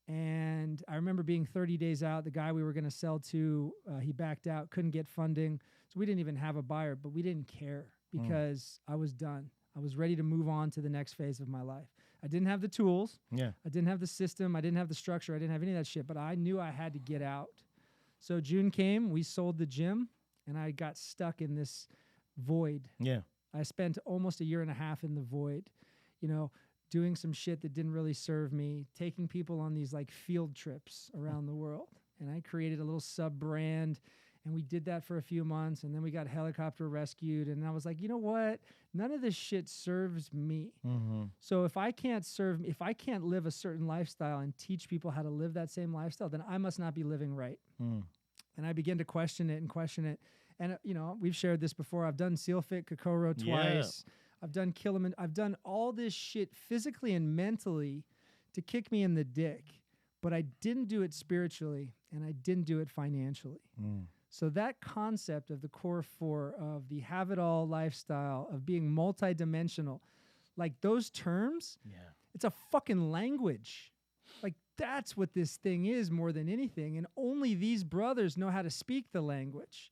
S2: And I remember being 30 days out. The guy we were going to sell to, he backed out, couldn't get funding. So we didn't even have a buyer, but we didn't care because I was done. I was ready to move on to the next phase of my life. I didn't have the tools. I didn't have the system. I didn't have the structure. I didn't have any of that shit, but I knew I had to get out. So June came, we sold the gym, and I got stuck in this void. I spent almost a year and a half in the void. You know, doing some shit that didn't really serve me, taking people on these like field trips around the world. And I created a little sub brand, and we did that for a few months, and then we got helicopter rescued. And I was like, you know what? None of this shit serves me. So if I can't live a certain lifestyle and teach people how to live that same lifestyle, then I must not be living right. And I began to question it. And, you know, we've shared this before. I've done Seal Fit Kokoro twice. I've done Kilimanjaro. I've done all this shit physically and mentally to kick me in the dick. But I didn't do it spiritually, and I didn't do it financially. So that concept of the core four, of the have-it-all lifestyle, of being multidimensional, like those terms, it's a fucking language. Like that's what this thing is more than anything. And only these brothers know how to speak the language.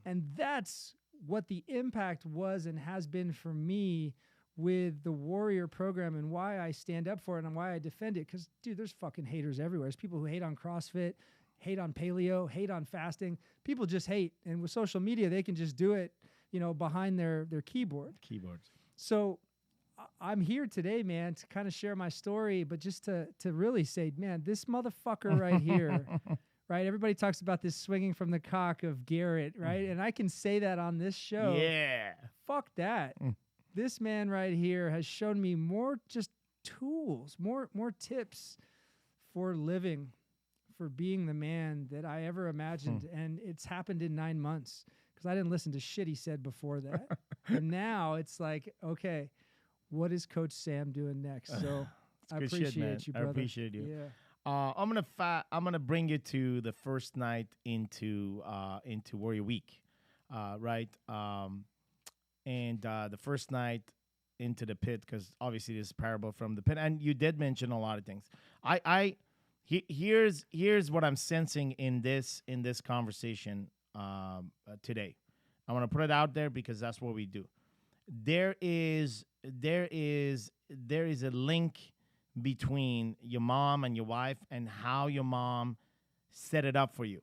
S2: And that's what the impact was and has been for me with the Warrior program, and why I stand up for it and why I defend it. Because, dude, there's fucking haters everywhere. There's people who hate on CrossFit, hate on paleo, hate on fasting. People just hate. And with social media, they can just do it, you know, behind their keyboards. So I'm here today, man, to kind of share my story, but just to really say, man, this motherfucker right here, right? Everybody talks about this swinging from the cock of Garrett, right? And I can say that on this show.
S1: Yeah.
S2: Fuck that. This man right here has shown me more just tools, more tips for living, for being the man that I ever imagined. And it's happened in 9 months because I didn't listen to shit he said before that. And now it's like, okay, what is Coach Sam doing next? So I appreciate you, brother.
S1: I appreciate you.
S2: Yeah.
S1: I'm gonna bring you to the first night into Warrior Week, right? And the first night into the pit, because obviously this is parable from the pit, and you did mention a lot of things. Here's what I'm sensing in this conversation today. I want to put it out there because that's what we do. There is a link between your mom and your wife and how your mom set it up for you.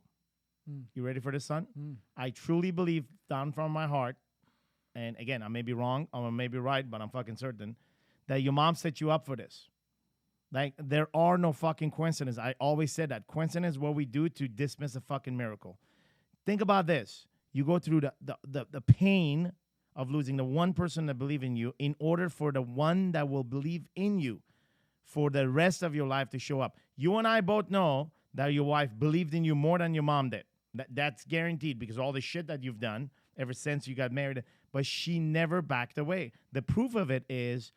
S1: You ready for this, son? I truly believe down from my heart, and again, I may be wrong, or I may be right, but I'm fucking certain that your mom set you up for this. Like, there are no fucking coincidences. I always said that. Coincidence is what we do to dismiss a fucking miracle. Think about this. You go through the pain of losing the one person that believe in you in order for the one that will believe in you for the rest of your life to show up. You and I both know that your wife believed in you more than your mom did. That's guaranteed, because all the shit that you've done ever since you got married, but she never backed away. The proof of it is,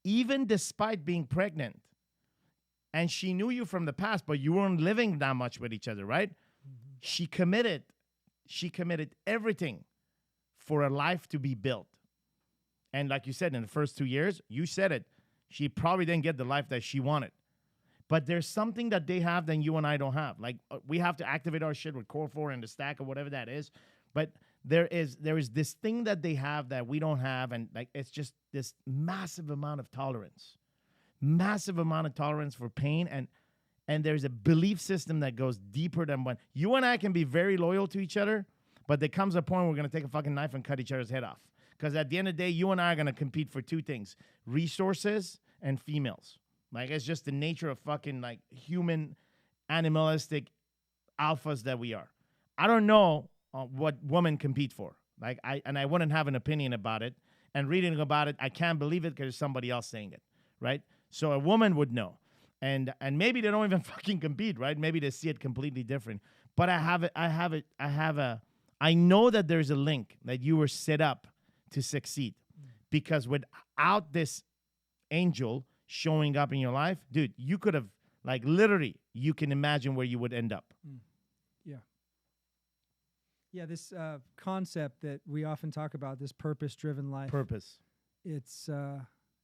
S1: even despite being pregnant, and she knew you from the past, but you weren't living that much with each other, right? She committed everything for a life to be built. And like you said, in the first 2 years, you said it, she probably didn't get the life that she wanted. But there's something that they have that you and I don't have. Like, we have to activate our shit with Core 4 and the stack or whatever that is. But there is this thing that they have that we don't have, and like, it's just this massive amount of tolerance for pain, and there's a belief system that goes deeper than one. You and I can be very loyal to each other, but there comes a point where we're going to take a fucking knife and cut each other's head off. Because at the end of the day, you and I are going to compete for two things: resources and females. Like, it's just the nature of fucking, like, human, animalistic alphas that we are. I don't know what women compete for. Like, I wouldn't have an opinion about it. And reading about it, I can't believe it because there's somebody else saying it, right? So a woman would know. And maybe they don't even fucking compete, right? Maybe they see it completely different. But I know that there's a link, that you were set up to succeed. Because without this angel showing up in your life, dude, you could have, like, literally, you can imagine where you would end up.
S2: Yeah, this concept that we often talk about, this purpose-driven life.
S1: Purpose.
S2: It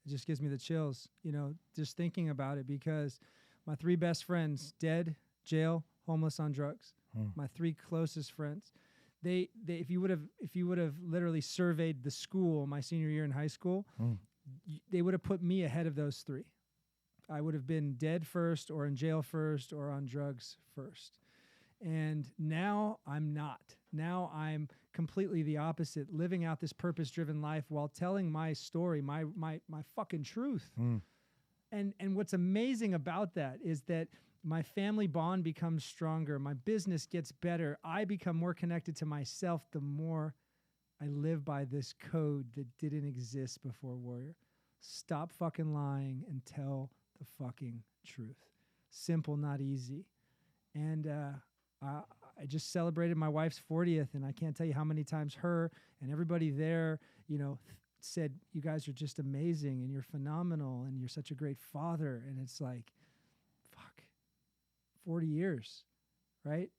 S2: just gives me the chills, you know, just thinking about it, because my 3 best friends, dead, jail, homeless, on drugs. My 3 closest friends, they if you would have literally surveyed the school my senior year in high school, they would have put me ahead of those 3. I would have been dead first, or in jail first, or on drugs first. And now I'm not. Now I'm completely the opposite, living out this purpose-driven life while telling my story, my fucking truth And what's amazing about that is that my family bond becomes stronger. My business gets better. I become more connected to myself the more I live by this code that didn't exist before Warrior. Stop fucking lying and tell the fucking truth. Simple, not easy. And I just celebrated my wife's 40th, and I can't tell you how many times her and everybody there, said, you guys are just amazing and you're phenomenal and you're such a great father. And it's like, fuck, 40 years, right?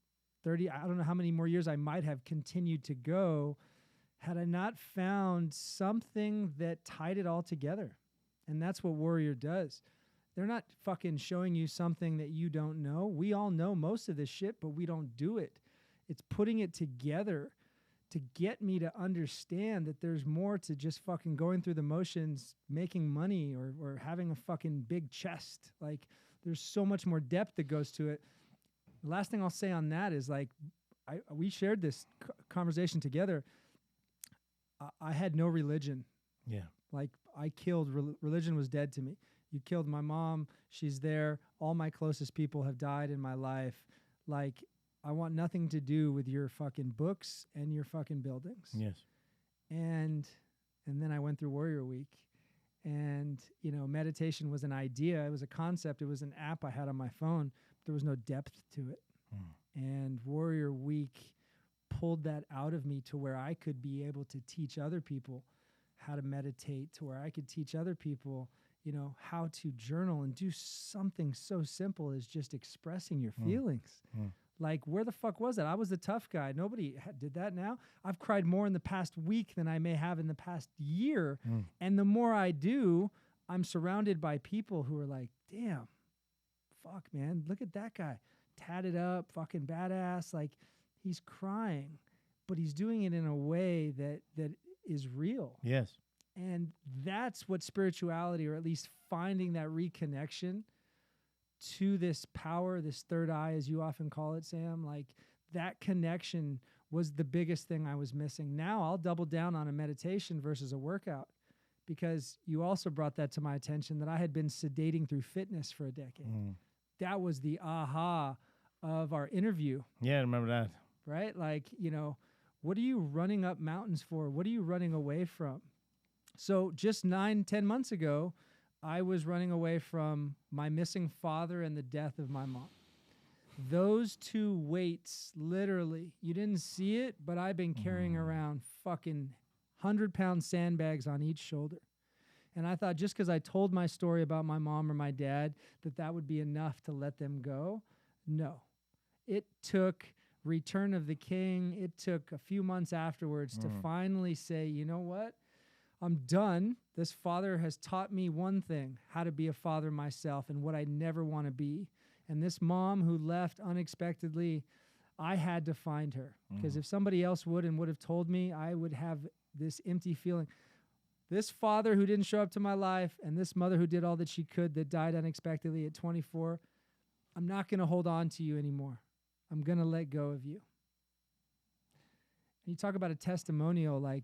S2: 30, I don't know how many more years I might have continued to go had I not found something that tied it all together. And that's what Warrior does. They're not fucking showing you something that you don't know. We all know most of this shit, but we don't do it. It's putting it together to get me to understand that there's more to just fucking going through the motions, making money, or having a fucking big chest. Like, there's so much more depth that goes to it. The last thing I'll say on that is, like, we shared this conversation together. I had no religion.
S1: Yeah.
S2: Like, I killed, religion was dead to me. You killed my mom. She's there. All my closest people have died in my life. Like, I want nothing to do with your fucking books and your fucking buildings.
S1: Yes.
S2: And then I went through Warrior Week, and, meditation was an idea. It was a concept. It was an app I had on my phone. There was no depth to it. And Warrior Week pulled that out of me to where I could be able to teach other people how to meditate, to where I could teach other people, how to journal and do something so simple as just expressing your feelings. Like, where the fuck was that? I was the tough guy. Nobody did that now. I've cried more in the past week than I may have in the past year. And the more I do, I'm surrounded by people who are like, damn, fuck, man, look at that guy. Tatted up, fucking badass. Like, he's crying, but he's doing it in a way that is real.
S1: Yes.
S2: And that's what spirituality, or at least finding that reconnection to this power, this third eye, as you often call it, Sam, like, that connection was the biggest thing I was missing. Now I'll double down on a meditation versus a workout, because you also brought that to my attention, that I had been sedating through fitness for a decade. That was the aha of our interview.
S1: Yeah, I remember that.
S2: Right? Like, what are you running up mountains for? What are you running away from? So just 9-10 months ago, I was running away from my missing father and the death of my mom. Those two weights, literally, you didn't see it, but I've been carrying around fucking 100-pound sandbags on each shoulder. And I thought, just because I told my story about my mom or my dad, that would be enough to let them go. No. It took Return of the King. It took a few months afterwards to finally say, you know what? I'm done. This father has taught me one thing, how to be a father myself and what I never want to be. And this mom who left unexpectedly, I had to find her. Because if somebody else would have told me, I would have this empty feeling. This father who didn't show up to my life, and this mother who did all that she could that died unexpectedly at 24, I'm not going to hold on to you anymore. I'm going to let go of you. And you talk about a testimonial, like,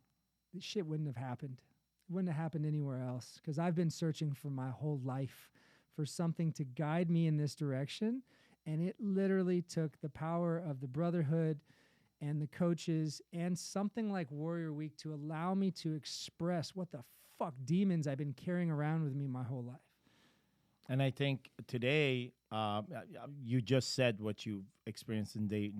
S2: this shit wouldn't have happened. It wouldn't have happened anywhere else, because I've been searching for my whole life for something to guide me in this direction. And it literally took the power of the brotherhood and the coaches and something like Warrior Week to allow me to express what the fuck demons I've been carrying around with me my whole life.
S1: And I think today, you just said what you experienced in day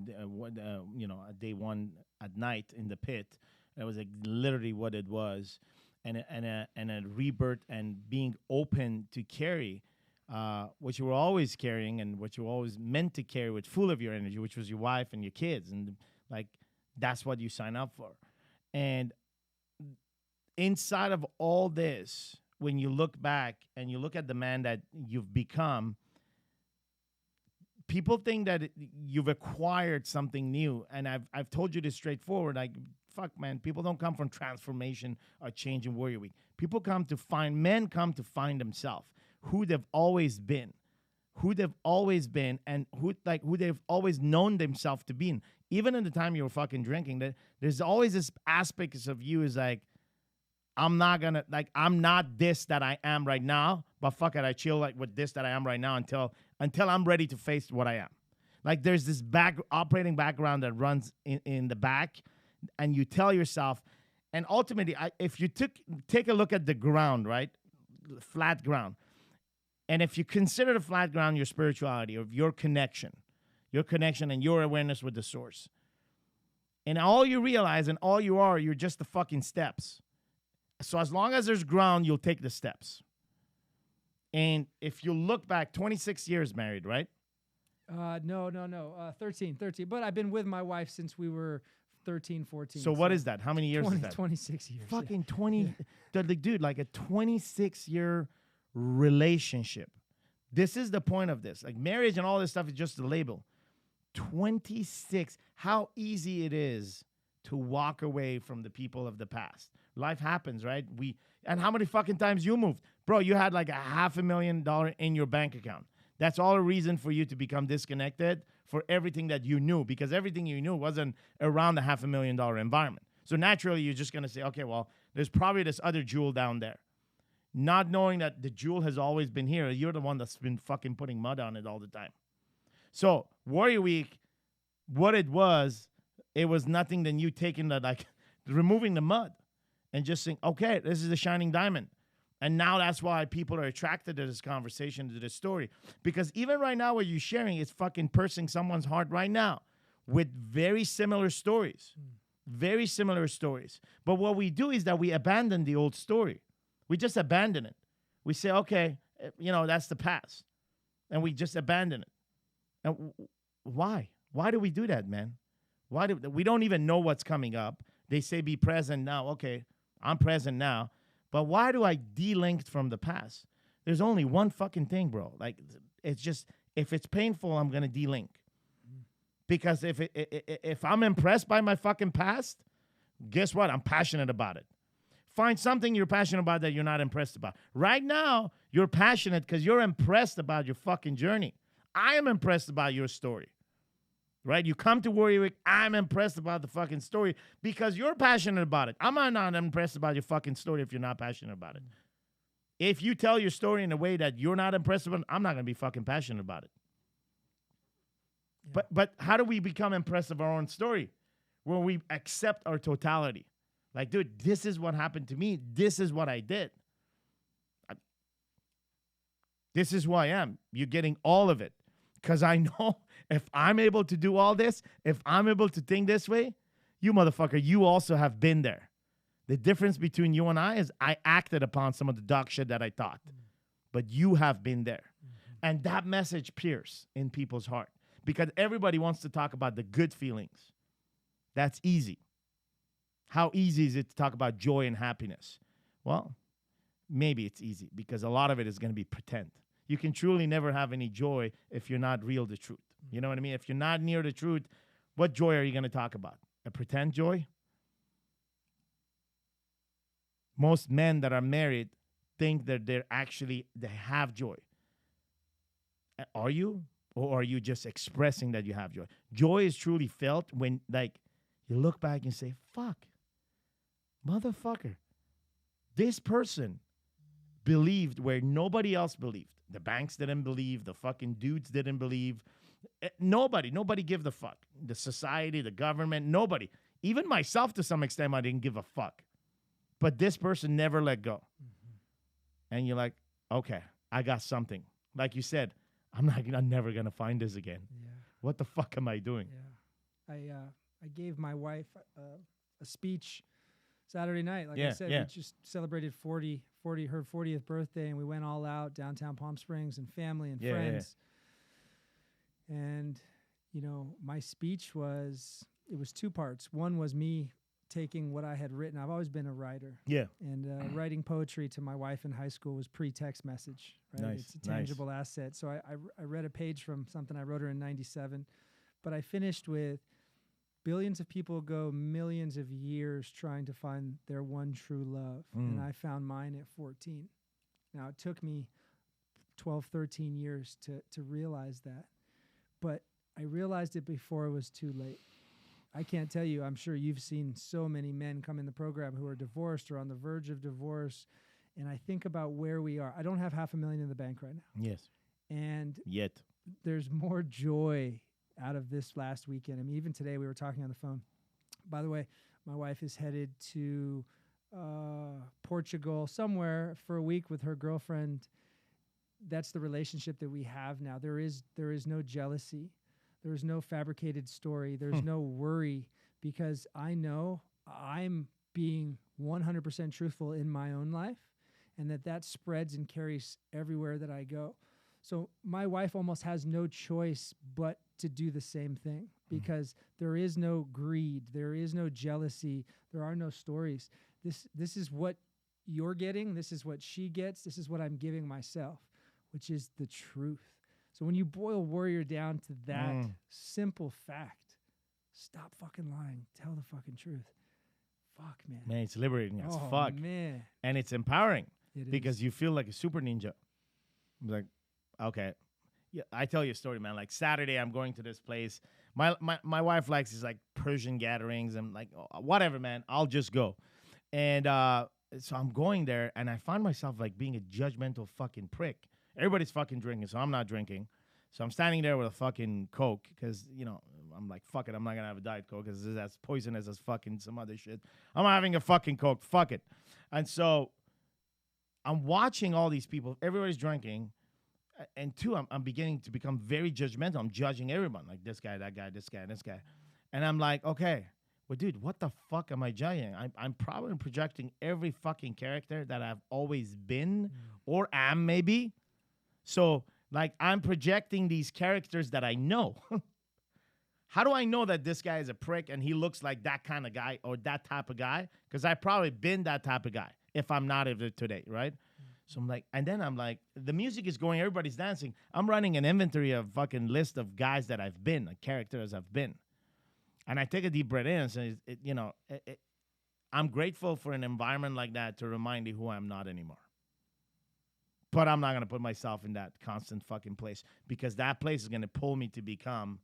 S1: one at night in the pit. That was like literally what it was, and a rebirth and being open to carry what you were always carrying and what you were always meant to carry, with full of your energy, which was your wife and your kids, and like that's what you sign up for. And inside of all this, when you look back and you look at the man that you've become, people think that you've acquired something new. And I've told you this straightforward. Like, fuck, man, people don't come from transformation or change in Warrior Week. Men come to find themselves, who they've always been, and who they've always known themselves to be in. Even in the time you were fucking drinking, there's always this aspect of you is like, I'm not this that I am right now, but fuck it, I chill like with this that I am right now until I'm ready to face what I am. Like there's this operating background that runs in the back, and you tell yourself, and ultimately, if you take a look at the ground, right, flat ground, and if you consider the flat ground your spirituality or your connection and your awareness with the source, and all you realize and all you're just the fucking steps. So as long as there's ground, you'll take the steps. And if you look back, 26 years married, right?
S2: No. 13. But I've been with my wife since we were 13, 14.
S1: So what is that? How many years is that?
S2: 26 years.
S1: Fucking 20. Dude, like a 26-year relationship. This is the point of this. Like marriage and all this stuff is just a label. 26. How easy it is to walk away from the people of the past. Life happens, right? And how many fucking times you moved? Bro, you had like $500,000 in your bank account. That's all a reason for you to become disconnected for everything that you knew, because everything you knew wasn't around the $500,000 environment. So naturally, you're just going to say, okay, well, there's probably this other jewel down there. Not knowing that the jewel has always been here. You're the one that's been fucking putting mud on it all the time. So Warrior Week, what it was nothing than you taking removing the mud and just saying, okay, this is a shining diamond. And now that's why people are attracted to this conversation, to this story. Because even right now what you're sharing is fucking piercing someone's heart right now with very similar stories. Very similar stories. But what we do is that we abandon the old story. We just abandon it. We say, okay, that's the past. And we just abandon it. And why? Why do we do that, man? We don't even know what's coming up. They say be present now. Okay, I'm present now. But why do I de-link from the past? There's only one fucking thing, bro. Like, it's just, if it's painful, I'm going to de-link. Because if I'm impressed by my fucking past, guess what? I'm passionate about it. Find something you're passionate about that you're not impressed about. Right now, you're passionate because you're impressed about your fucking journey. I am impressed about your story. Right? You come to Warrior Week, I'm impressed about the fucking story because you're passionate about it. I'm not impressed about your fucking story if you're not passionate about it. If you tell your story in a way that you're not impressed about it, I'm not going to be fucking passionate about it. Yeah. But how do we become impressed of our own story? Where we accept our totality. Like, dude, this is what happened to me. This is what I did. This is who I am. You're getting all of it. Because I know if I'm able to do all this, if I'm able to think this way, you motherfucker, you also have been there. The difference between you and I is I acted upon some of the dog shit that I thought. But you have been there. And that message pierces in people's heart. Because everybody wants to talk about the good feelings. That's easy. How easy is it to talk about joy and happiness? Well, maybe it's easy because a lot of it is going to be pretend. You can truly never have any joy if you're not real the truth. You know what I mean? If you're not near the truth, what joy are you going to talk about? A pretend joy? Most men that are married think that they have joy. Are you? Or are you just expressing that you have joy? Joy is truly felt when, you look back and say, fuck, motherfucker, this person believed where nobody else believed. The banks didn't believe. The fucking dudes didn't believe. Nobody give the fuck. The society, the government, nobody. Even myself, to some extent, I didn't give a fuck. But this person never let go. And you're like, okay, I got something. Like you said, I'm never going to find this again. Yeah. What the fuck am I doing?
S2: Yeah. I gave my wife a speech Saturday night. Like I said, we just celebrated her 40th birthday, and we went all out downtown Palm Springs and family and friends. Yeah. And, my speech was 2 parts. One was me taking what I had written. I've always been a writer. Yeah. And writing poetry to my wife in high school was pre-text message. Right? Nice. It's a tangible asset. So I read a page from something I wrote her in 97, but I finished with, billions of people go millions of years trying to find their one true love. And I found mine at 14. Now, it took me 12, 13 years to realize that. But I realized it before it was too late. I can't tell you. I'm sure you've seen so many men come in the program who are divorced or on the verge of divorce. And I think about where we are. I don't have $500,000 in the bank right now.
S1: Yes.
S2: And
S1: Yet.
S2: there's more joy out of this last weekend. I mean, even today we were talking on the phone. By the way, my wife is headed to Portugal somewhere for a week with her girlfriend. That's the relationship that we have now. There is no jealousy. There's no fabricated story. There's no worry, because I know I'm being 100% truthful in my own life, and that spreads and carries everywhere that I go. So my wife almost has no choice but to do the same thing, because there is no greed, there is no jealousy, there are no stories. This is what you're getting, this is what she gets, this is what I'm giving myself, which is the truth. So when you boil Warrior down to that simple fact, stop fucking lying, tell the fucking truth. Fuck, man.
S1: Man, it's liberating as
S2: Oh,
S1: fuck.
S2: man.
S1: And it's empowering
S2: It
S1: because
S2: is.
S1: you feel like a super ninja. I'm like, okay. Yeah, I tell you a story, man. Like Saturday, I'm going to this place. My wife likes these like Persian gatherings. I'm like, oh, whatever, man. I'll just go. And so I'm going there, and I find myself like being a judgmental fucking prick. Everybody's fucking drinking, so I'm not drinking. So I'm standing there with a fucking Coke because, you know, I'm like, fuck it. I'm not going to have a Diet Coke because it's as poisonous as fucking some other shit. I'm having a fucking Coke. Fuck it. And so I'm watching all these people. Everybody's drinking. And two, I'm beginning to become very judgmental. I'm judging everyone. Like this guy, that guy, this guy, this guy. And I'm like, okay, well, dude, what the fuck am I judging? I'm probably projecting every fucking character that I've always been or am maybe. So, like, I'm projecting these characters that I know. How do I know that this guy is a prick and he looks like that kind of guy or that type of guy? Because I've probably been that type of guy if I'm not of it today, right? So I'm like, and then I'm like, the music is going, everybody's dancing. I'm running an inventory of fucking list of guys that I've been, like characters I've been. And I take a deep breath in and say, I'm grateful for an environment like that to remind me who I'm not anymore. But I'm not going to put myself in that constant fucking place because that place is going to pull me to become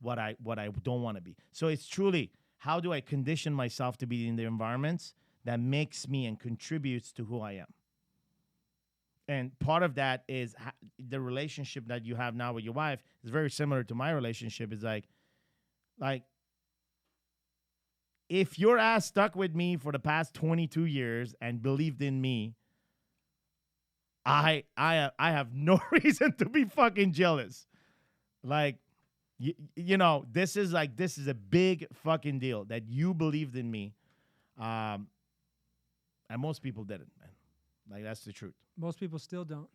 S1: what I don't want to be. So it's truly, how do I condition myself to be in the environments that makes me and contributes to who I am? And part of that is the relationship that you have now with your wife is very similar to my relationship. It's like if your ass stuck with me for the past 22 years and believed in me, I have no reason to be fucking jealous. Like, you know, this is a big fucking deal that you believed in me. And most people didn't, man. Like, that's the truth.
S2: Most people still don't.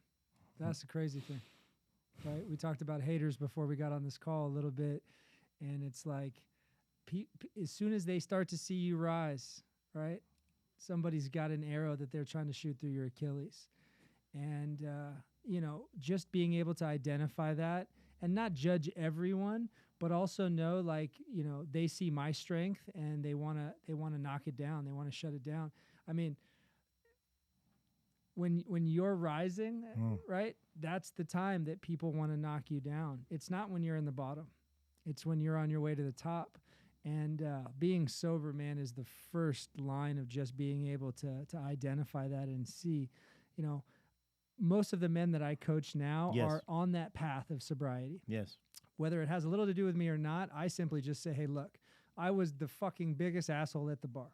S2: That's the crazy thing, right? We talked about haters before we got on this call a little bit, and it's like as soon as they start to see you rise, right, somebody's got an arrow that they're trying to shoot through your Achilles. And, just being able to identify that and not judge everyone, but also know, like, they see my strength and they want to knock it down. They want to shut it down. I mean, when you're rising, right, that's the time that people want to knock you down. It's not when you're in the bottom. It's when you're on your way to the top. And being sober, man, is the first line of just being able to identify that and see, most of the men that I coach now are on that path of sobriety.
S1: Yes.
S2: Whether it has a little to do with me or not, I simply just say, hey, look, I was the fucking biggest asshole at the bar.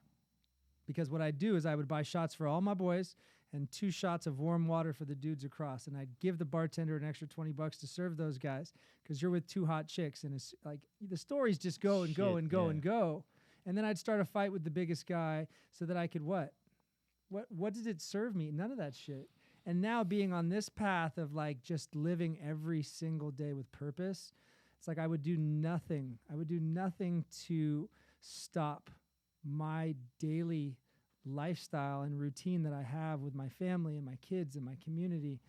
S2: Because what I'd do is I would buy shots for all my boys and 2 shots of warm water for the dudes across. And I'd give the bartender an extra $20 to serve those guys because you're with 2 hot chicks. And it's like the stories just go and go and go and go. And then I'd start a fight with the biggest guy so that I could what? What did it serve me? None of that shit. And now being on this path of like just living every single day with purpose, it's like I would do nothing. I would do nothing to stop my daily lifestyle and routine that I have with my family and my kids and my community.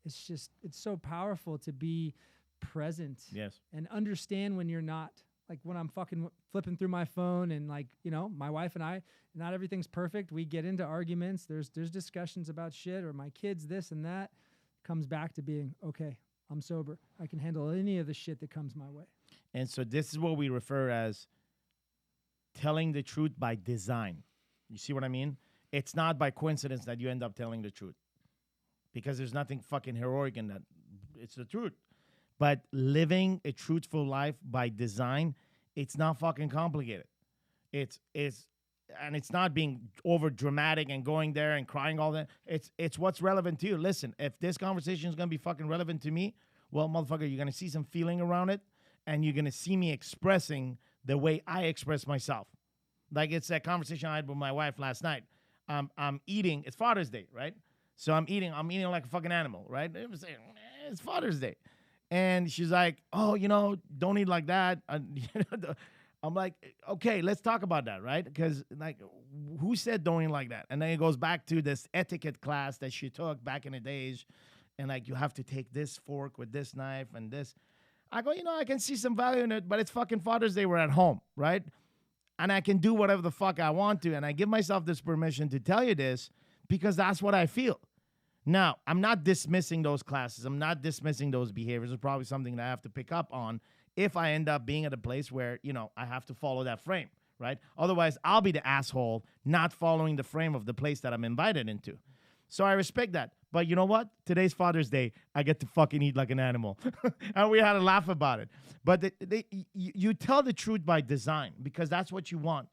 S2: It's so powerful to be present and understand when you're not. Like when I'm fucking flipping through my phone and like, my wife and I, not everything's perfect. We get into arguments. There's discussions about shit or my kids, this and that. Comes back to being, okay, I'm sober. I can handle any of the shit that comes my way.
S1: And so this is what we refer as telling the truth by design. You see what I mean? It's not by coincidence that you end up telling the truth, because there's nothing fucking heroic in that. It's the truth. But living a truthful life by design, it's not fucking complicated. It's and it's not being over dramatic and going there and crying all that. It's what's relevant to you. Listen, if this conversation is gonna be fucking relevant to me, well, motherfucker, you're gonna see some feeling around it, and you're gonna see me expressing the way I express myself. Like it's that conversation I had with my wife last night. I'm eating. It's Father's Day, right? So I'm eating like a fucking animal, right? It's Father's Day, and she's like, "Oh, don't eat like that." I'm like, "Okay, let's talk about that, right?" Because like, who said don't eat like that? And then it goes back to this etiquette class that she took back in the days, and like you have to take this fork with this knife and this. I go, I can see some value in it, but it's fucking Father's Day. We're at home, right? And I can do whatever the fuck I want to, and I give myself this permission to tell you this because that's what I feel. Now, I'm not dismissing those classes. I'm not dismissing those behaviors. It's probably something that I have to pick up on if I end up being at a place where, I have to follow that frame, right? Otherwise, I'll be the asshole not following the frame of the place that I'm invited into. So I respect that. But you know what? Today's Father's Day. I get to fucking eat like an animal. And we had a laugh about it. But you tell the truth by design because that's what you want.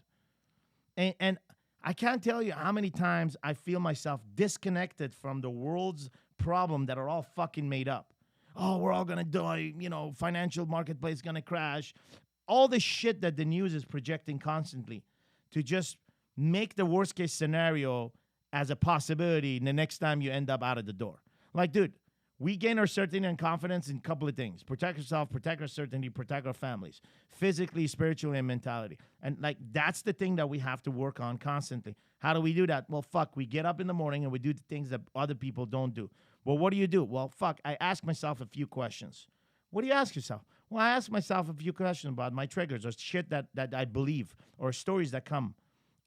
S1: And I can't tell you how many times I feel myself disconnected from the world's problem that are all fucking made up. Oh, we're all going to die. Financial marketplace going to crash. All the shit that the news is projecting constantly to just make the worst case scenario as a possibility the next time you end up out of the door. Like, dude, we gain our certainty and confidence in a couple of things. Protect yourself, protect our certainty, protect our families. Physically, spiritually, and mentality. And, like, that's the thing that we have to work on constantly. How do we do that? Well, fuck, we get up in the morning and we do the things that other people don't do. Well, what do? Well, fuck, I ask myself a few questions. What do you ask yourself? Well, I ask myself a few questions about my triggers or shit that I believe or stories that come.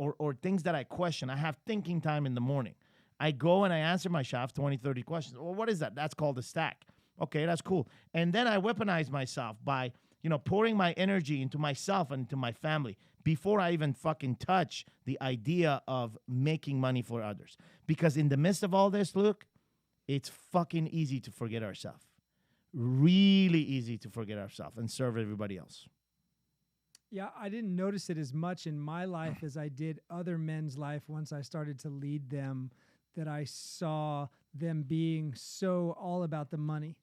S1: Or things that I question. I have thinking time in the morning. I go and I answer myself 20, 30 questions. Well, what is that? That's called a stack. Okay, that's cool. And then I weaponize myself by, pouring my energy into myself and into my family before I even fucking touch the idea of making money for others. Because in the midst of all this, Luke, it's fucking easy to forget ourselves. Really easy to forget ourselves and serve everybody else.
S2: Yeah, I didn't notice it as much in my life as I did other men's life once I started to lead them, that I saw them being so all about the money,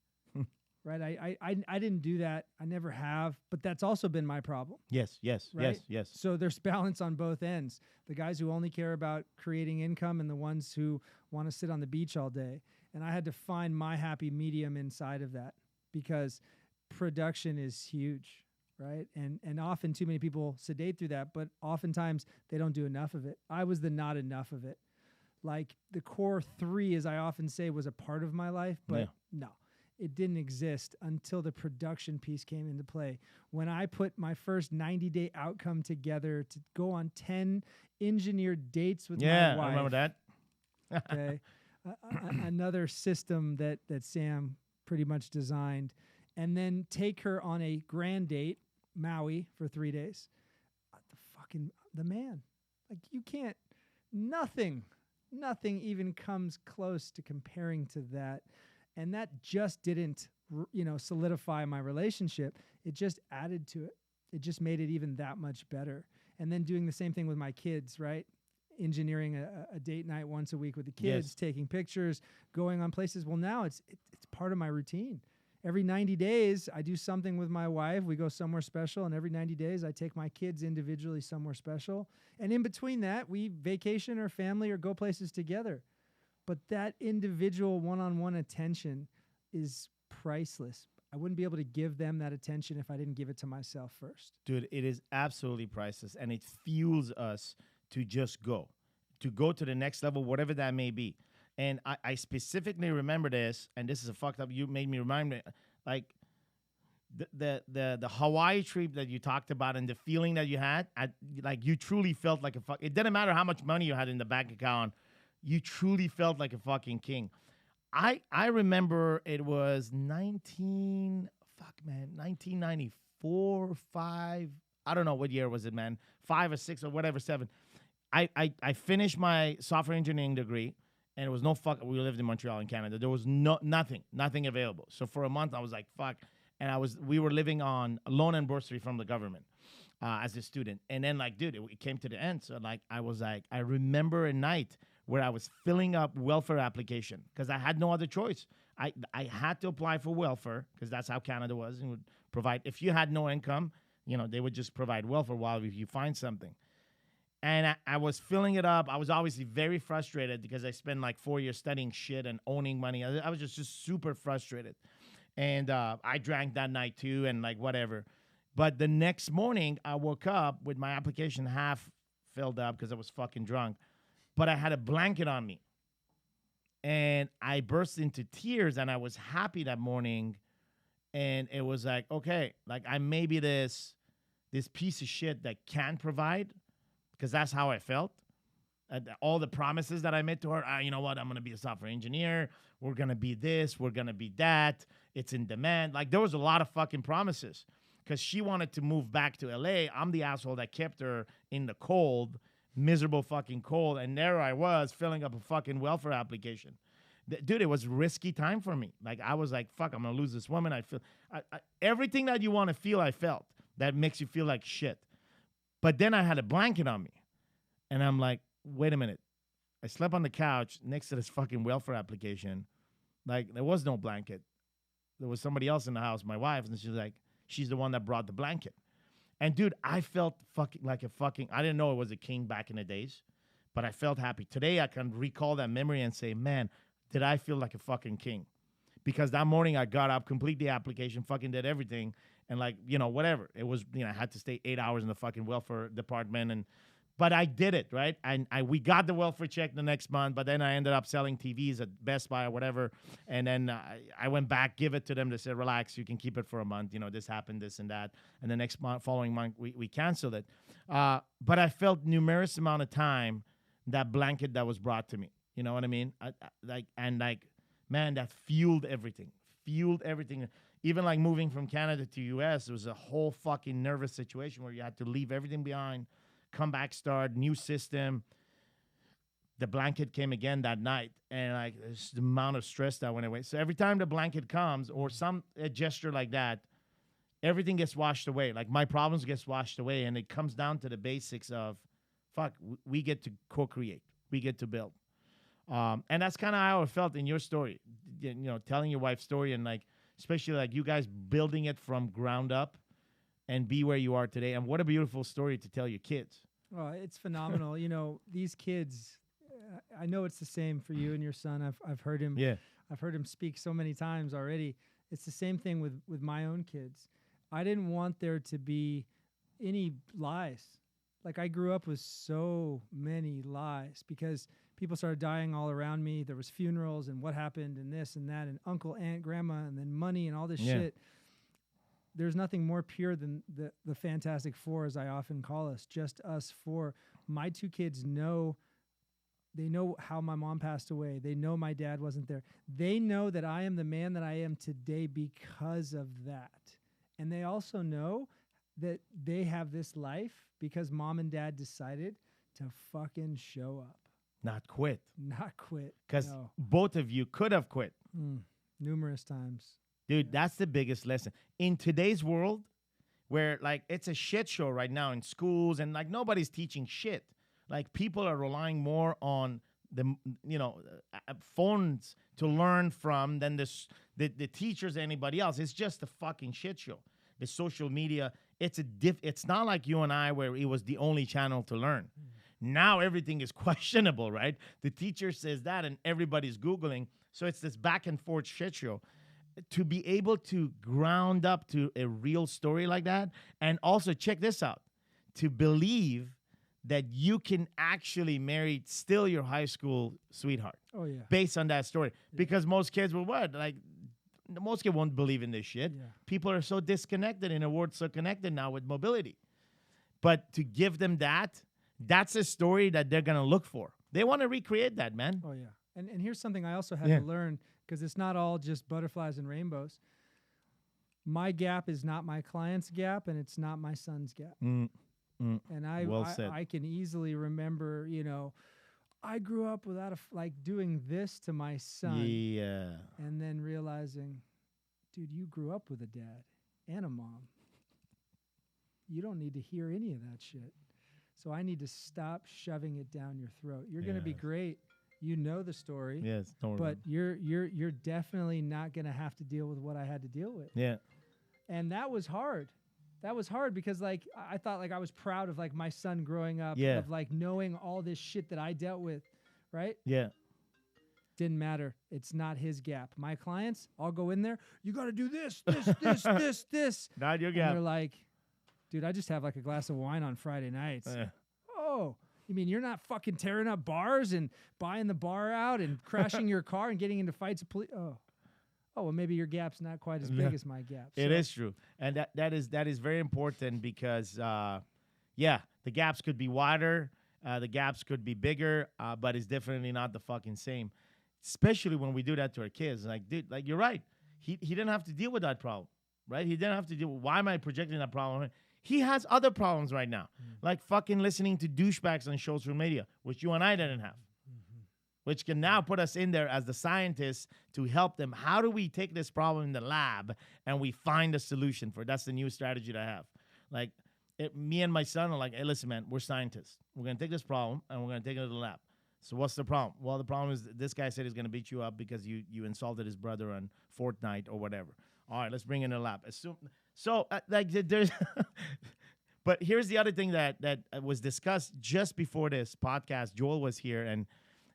S2: right? I didn't do that. I never have, but that's also been my problem.
S1: Yes.
S2: Right? Yes. So there's balance on both ends. The guys who only care about creating income and the ones who want to sit on the beach all day. And I had to find my happy medium inside of that because production is huge. Right. And often too many people sedate through that, but oftentimes they don't do enough of it. I was the not enough of it. Like the core 3, as I often say, was a part of my life, but no, it didn't exist until the production piece came into play. When I put my first 90-day outcome together to go on 10 engineered dates with my wife.
S1: I remember that.
S2: Okay. Another system that Sam pretty much designed, and then take her on a grand date, Maui, for 3 days. The man. Like, you can't, nothing even comes close to comparing to that. And that just didn't, solidify my relationship. It just added to it. It just made it even that much better. And then doing the same thing with my kids, right? Engineering a date night once a week with the kids, taking pictures, going on places. Well, now it's part of my routine. Every 90 days, I do something with my wife. We go somewhere special. And every 90 days, I take my kids individually somewhere special. And in between that, we vacation or family or go places together. But that individual one-on-one attention is priceless. I wouldn't be able to give them that attention if I didn't give it to myself first.
S1: Dude, it is absolutely priceless. And it fuels us to just go to the next level, whatever that may be. And I specifically remember this, and this is a fucked up. You made me remind me, like the Hawaii trip that you talked about, and the feeling that you had. Like you truly felt like a fuck. It didn't matter how much money you had in the bank account. You truly felt like a fucking king. I remember it was 1994, 5. I don't know what year was it, man, 5 or 6 or whatever, 7. I finished my software engineering degree, and it was no fuck. We lived in Montreal in Canada. There was nothing available. So for a month, I was like, fuck. And we were living on loan and bursary from the government as a student. And then like, dude, it came to the end. So like, I remember a night where I was filling up welfare application because I had no other choice. I had to apply for welfare because that's how Canada was, and would provide, if you had no income, they would just provide welfare while you find something. And I was filling it up. I was obviously very frustrated because I spent like 4 years studying shit and owning money. I was just super frustrated. And I drank that night too and like whatever. But the next morning, I woke up with my application half filled up because I was fucking drunk. But I had a blanket on me. And I burst into tears, and I was happy that morning. And it was like, okay, like I may be this piece of shit that can provide, because that's how I felt. All the promises that I made to her, you know what, I'm going to be a software engineer. We're going to be this. We're going to be that. It's in demand. Like, there was a lot of fucking promises because she wanted to move back to LA. I'm the asshole that kept her in the cold, miserable fucking cold. And there I was filling up a fucking welfare application. Dude, it was risky time for me. Like, I was like, fuck, I'm going to lose this woman. Everything that you want to feel, I felt. That makes you feel like shit. But then I had a blanket on me. And I'm like, wait a minute. I slept on the couch next to this fucking welfare application. Like, there was no blanket. There was somebody else in the house, my wife, and she's like, she's the one that brought the blanket. And, dude, I felt fucking like I didn't know it was a king back in the days, but I felt happy. Today, I can recall that memory and say, man, did I feel like a fucking king? Because that morning, I got up, complete the application, fucking did everything, and like, whatever. It was, I had to stay 8 hours in the fucking welfare department, but I did it, right? And we got the welfare check the next month, but then I ended up selling TVs at Best Buy or whatever. And then I went back, give it to them. They said, relax, you can keep it for a month. This happened, this and that. And the next month, following month, we canceled it. But I felt numerous amount of time that blanket that was brought to me. You know what I mean? Man, that fueled everything. Even like moving from Canada to US, it was a whole fucking nervous situation where you had to leave everything behind, come back, start, new system. The blanket came again that night, and like there's the amount of stress that went away. So every time the blanket comes or a gesture like that, everything gets washed away. Like my problems gets washed away, and it comes down to the basics of, fuck, we get to co-create, we get to build. And that's kind of how I felt in your story, telling your wife's story, and like, especially like you guys building it from ground up and be where you are today. And what a beautiful story to tell your kids.
S2: Oh, it's phenomenal. These kids, I know it's the same for you and your son. I've heard him.
S1: Yeah.
S2: I've heard him speak so many times already. It's the same thing with my own kids. I didn't want there to be any lies. Like, I grew up with so many lies because people started dying all around me. There was funerals and what happened and this and that and uncle, aunt, grandma, and then money and all this shit. There's nothing more pure than the Fantastic Four, as I often call us, just us four. My two kids they know how my mom passed away. They know my dad wasn't there. They know that I am the man that I am today because of that. And they also know that they have this life because mom and dad decided to fucking show up.
S1: Not quit. Because both of you could have quit.
S2: Numerous times.
S1: Dude, that's the biggest lesson. In today's world, where like it's a shit show right now in schools and like nobody's teaching shit. Like people are relying more on the phones to learn from than the teachers or anybody else. It's just a fucking shit show. The social media, it's not like you and I where it was the only channel to learn. Now everything is questionable, right? The teacher says that and everybody's Googling. So it's this back and forth shit show. To be able to ground up to a real story like that, and also check this out, to believe that you can actually marry still your high school sweetheart.
S2: Oh, yeah.
S1: Based on that story. Yeah. Because most kids will what? Like, most kids won't believe in this shit.
S2: Yeah.
S1: People are so disconnected in a world so connected now with mobility. But to give them that's a story that they're going to look for. They want to recreate that, man.
S2: Oh, yeah. And here's something I also had to learn, because it's not all just butterflies and rainbows. my gap is not my client's gap, and it's not my son's gap.
S1: Mm, mm.
S2: And
S1: Well said.
S2: I can easily remember, I grew up without doing this to my son,
S1: Yeah.
S2: and then realizing, dude, you grew up with a dad and a mom. You don't need to hear any of that shit. So I need to stop shoving it down your throat. You're going to be great. You know the story.
S1: Yes. Don't
S2: But you're definitely not going to have to deal with what I had to deal with.
S1: Yeah.
S2: And that was hard. That was hard because I thought I was proud of my son growing up,
S1: Yeah.
S2: of knowing all this shit that I dealt with, right?
S1: Yeah.
S2: Didn't matter. It's not his gap. My clients, I'll go in there. You got to do this, this.
S1: Not your
S2: And
S1: gap.
S2: they're like, dude, I just have a glass of wine on Friday nights. Oh, you mean you're not fucking tearing up bars and buying the bar out and crashing your car and getting into fights with police? Oh, well, maybe your gap's not quite as big as my gap.
S1: It is true. And that is very important because, the gaps could be wider. The gaps could be bigger, but it's definitely not the fucking same. Especially when we do that to our kids. Dude, you're right. He didn't have to deal with that problem, right? He didn't have to deal with, why am I projecting that problem? He has other problems right now, like fucking listening to douchebags on social media, which you and I didn't have. Which can now put us in there as the scientists to help them. How do we take this problem in the lab and we find a solution for it? That's the new strategy that I have. Me and my son are like, hey, listen, man, we're scientists. We're going to take this problem and we're going to take it to the lab. So what's the problem? Well, the problem is this guy said he's going to beat you up because you insulted his brother on Fortnite or whatever. All right, let's bring it in the lab. There's... But here's the other thing that was discussed just before this podcast. Joel was here,